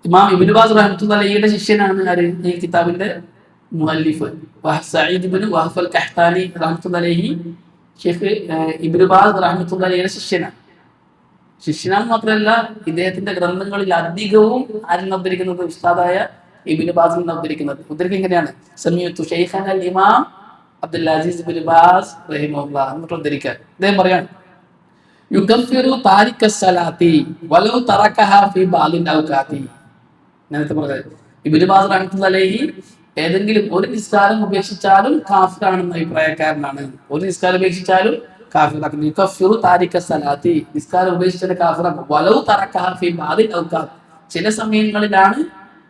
ഇമാം ഇബ്നു ബാസ് റഹ്മത്തുള്ളാഹി അലൈഹിയുടെ ശിഷ്യനാണ് ആര്? ഈ കിതാബിന്റെ മുഅല്ലിഫ് സഈദ് ഇബ്നു വഹബ് അൽ ഖഹ്താനി റഹ്മത്തുള്ളാഹി അലൈഹി ഷെയ്ഖ് ഇബ്നു ബാസ് റഹ്മത്തുള്ളാഹി അലൈഹിയുടെ ശിഷ്യനാണ് മാത്രമല്ല ഇദ്ദേഹത്തിന്റെ ഗ്രന്ഥങ്ങളിൽ അധികവും ആരും ഉദ്ധരിക്കുന്നത് ഉസ്താദായ ഇബ്നു ബാസിൽ നിന്ന് ഉദ്ധരിക്കുന്നത് എങ്ങനെയാണ്? സമീഅതു ശൈഖന അൽ ഇമാം അബ്ദുൽ അസീസ് ബിൻ ബാസ് റഹിമഹുല്ലാഹ് എന്നിട്ട് ഉദ്ധരിക്കാൻ അദ്ദേഹം പറയാണ്, യുകഫിറു താരിക സ്വലാത്തി വലൗ തറകഹാ ഫീ ബാലിൻ ഔഖാതി. നേരത്തെ പറഞ്ഞത് ഇബ്നു ബാസ് റഹ്മത്തുള്ളാഹി അലൈഹി ഏതെങ്കിലും ഒരു നിസ്കാരം ഉപേക്ഷിച്ചാലും കാഫിറാണെന്ന അഭിപ്രായക്കാരനാണ്. ഒരു നിസ്കാരം ഉപേക്ഷിച്ചാലും കാഫിറാണ്. യുകഫിറു താരിക സ്വലാത്തി, നിസ്കാരം ഉപേക്ഷിച്ചാൽ കാഫിറാണ്. വലൗ തറകഹാ ഫീ ബാലിൻ ഔഖാതി, ചില സമയങ്ങളിലാണ്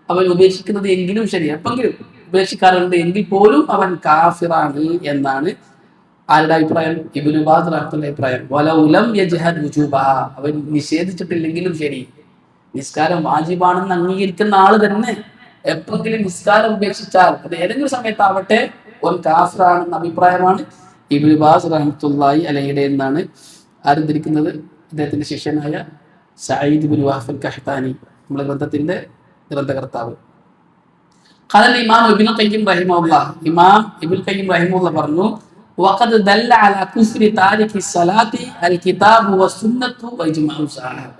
അവൻ ഉപേക്ഷിക്കുന്നത് എങ്കിലും ശരി, എപ്പെങ്കിലും ഉപേക്ഷിക്കാറുണ്ട് എങ്കിൽ പോലും അവൻ കാഫിറാണ് എന്നാണ് ആരുടെ അഭിപ്രായം? ഇബ്നു ബാസ് റഹ്മത്തുള്ളാഹി അഭിപ്രായം. വലൗ ലം യജ്ഹദ് വുജൂബഹ, അവൻ നിഷേധിച്ചിട്ടില്ലെങ്കിലും ശരി, നിസ്കാരം വാജിബാണെന്ന് അംഗീകരിക്കുന്ന ആള് തന്നെ എപ്പെങ്കിലും നിസ്കാരം ഉപേക്ഷിച്ചാൽ അത് ഏതെങ്കിലും സമയത്താവട്ടെ അവൻ കാഫിറാണെന്ന അഭിപ്രായമാണ് ഇബ്നു ബാസ് റഹ്മത്തുള്ളാഹി അലൈഹിയുടെ എന്നാണ് ആരംഭിക്കുന്നത് അദ്ദേഹത്തിന്റെ ശിഷ്യനായ സഈദ് ഇബ്നു വഹബ് അൽ ഖഹ്താനി, നമ്മുടെ ഗ്രന്ഥത്തിന്റെ ഗ്രന്ഥകർത്താവ്. ഖാല ഇമാം ഇബ്നു ഖയ്യിം റഹിമഹുല്ലാഹ്, ഇമാം ഇബ്നുൽ ഖയ്യിം റഹിമഹുല്ലാഹ് പറഞ്ഞു, വഖദ് ദല്ല അലാ കുഫ്രി താരിഖി സ്വലാത്തി അൽ കിതാബു വസുന്നത്തു വഇജ്മാഉ സഹാബ.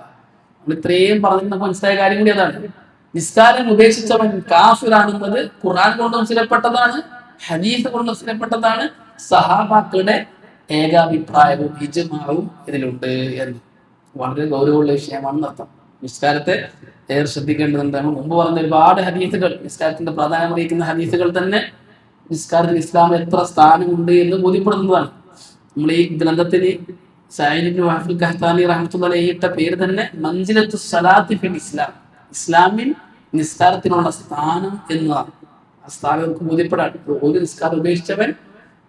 നമ്മൾ ഇത്രയും പറഞ്ഞ മനസ്സിലായ കാര്യം കൂടി അതാണ്. നിസ്കാരം ഉപേക്ഷിച്ചവൻ കാഫിറാണെന്നത് ഖുർആൻ കൊണ്ട് സ്ഥിരപ്പെട്ടതാണ്, ഹദീസ് കൊണ്ട് സ്ഥിരപ്പെട്ടതാണ്, സഹാബാക്കളുടെ ഏകാഭിപ്രായവും ഇജ്മാഉം ഇതിലുണ്ട് എന്ന്. വളരെ ഗൗരവമുള്ള വിഷയമാണെന്ന് അർത്ഥം. നിസ്കാരത്തെ ഏറെ ശ്രദ്ധിക്കേണ്ടതുണ്ട്. മുമ്പ് പറഞ്ഞ ഒരുപാട് ഹദീസുകൾ, നിസ്കാരത്തിന്റെ പ്രാധാന്യം അറിയിക്കുന്ന ഹദീസുകൾ തന്നെ നിസ്കാരത്തിൽ ഇസ്ലാമിൽ എത്ര സ്ഥാനമുണ്ട് എന്ന് ബോധ്യപ്പെടുന്നതാണ്. നമ്മൾ ഈ ഗ്രന്ഥത്തിന് സഈദ് ഇബ്നു വഹബ് അൽ ഖഹ്താനി റഹ്മത്തുള്ളാഹി അലൈഹി ഇട്ട പേര് തന്നെ മൻസിലത്തു സ്വലാത്തി ഫിൽ ഇസ്ലാം, ഇസ്ലാമിൽ നിസ്കാരത്തിനുള്ള സ്ഥാനം എന്നതാണ്. ആ സ്ഥാനം നമുക്ക് ബോധ്യപ്പെടാൻ ഒരു നിസ്കാരം ഉപേക്ഷിച്ചവൻ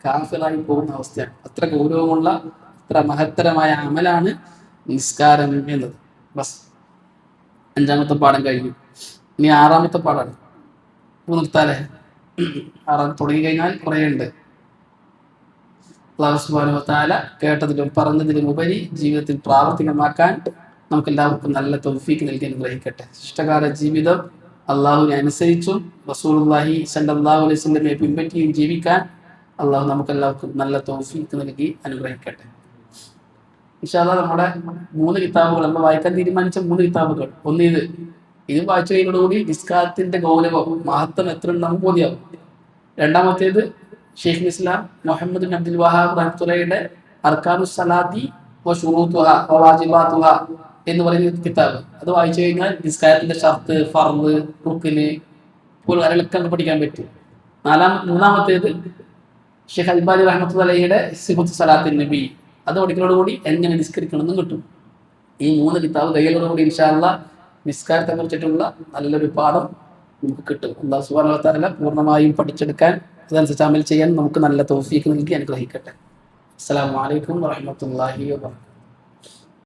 കാഫിറായി പോകുന്ന അവസ്ഥയാണ്. അത്ര ഗൗരവമുള്ള അത്ര മഹത്തരമായ അമലാണ് നിസ്കാരം എന്നത്. ബസ് 5ാമത്തെ പാഠം കഴിഞ്ഞു. ഇനി 6ാമത്തെ പാഠമാണ്. നിർത്താലേ? 6 തുടങ്ങി കഴിഞ്ഞാൽ കുറേ ഉണ്ട്. അല്ലാഹു സുബ്ഹാനഹു വ തആല കേട്ടതിലും പറഞ്ഞതിലും ഉപരി ജീവിതത്തിൽ പ്രാവർത്തികമാക്കാൻ നമുക്ക് എല്ലാവർക്കും നല്ല തൗഫീഖ് നൽകി അനുഗ്രഹിക്കട്ടെ. ശിഷ്ടകാല ജീവിതം അള്ളാഹുവിനെ അനുസരിച്ചും റസൂലുള്ളാഹി സ്വല്ലല്ലാഹു അലൈഹി വസല്ലമയെ പിൻപറ്റിയും ജീവിക്കാൻ അള്ളാഹു നമുക്ക് എല്ലാവർക്കും നല്ല തൗഫീഖ് നൽകി അനുഗ്രഹിക്കട്ടെ. ഇൻഷാ അല്ലാഹ് നമ്മുടെ 3 കിതാബുകൾ നമ്മൾ വായിക്കാൻ തീരുമാനിച്ച 3 കിതാബുകൾ. ഒന്ന് ഇത് വായിച്ചു കഴിഞ്ഞതോടുകൂടി നിസ്കാരത്തിന്റെ ഗൗരവം മഹത്വം എത്ര നമുക്ക് ബോധ്യമാകും. 2ാമത്തേത് ഷെയ്ഖുൽ ഇസ്ലാം മുഹമ്മദ് ബിൻ അബ്ദുൽ വഹാബ് റഹ്മത്തുള്ളാഹിയുടെ അർക്കാനുസ് സലാത്തി വ ശുറൂതുഹ വ വാജിബാതുഹ എന്ന് പറയുന്ന കിതാബ്. അത് വായിച്ചു കഴിഞ്ഞാൽ നിസ്കാരത്തിന്റെ ഷർത്ത്, ഫർള്, റുക്ന് പോലുള്ള കാര്യങ്ങളൊക്കെ പഠിക്കാൻ പറ്റും. 3ാമത്തേത് ഷെയ്ഖ് അൽബാനി റഹ്മത്തുള്ളാഹി അലൈഹിയുടെ സിഫത്തു സലാത്തിൻ നബി, അത് പഠിക്കുന്നതോടുകൂടി എങ്ങനെ നിസ്കരിക്കണമെന്നും കിട്ടും. ഈ 3 കിതാബ് കയ്യിലോടുകൂടി ഇൻഷാ അല്ലാഹ് നിസ്കാരത്തെ കുറിച്ചിട്ടുള്ള നല്ലൊരു പാഠം നമുക്ക് കിട്ടും. അല്ലാഹു സുബ്ഹാനഹു വ തആല പൂർണ്ണമായും പഠിച്ചെടുക്കാൻ അതനുസരിച്ച് അമൽ ചെയ്യാൻ നമുക്ക് നല്ല തൗഫീഖ് നൽകി അനുഗ്രഹിക്കട്ടെ. അസ്സലാമു അലൈക്കും വറഹ്മത്തുള്ളാഹി വബറകാതുഹു.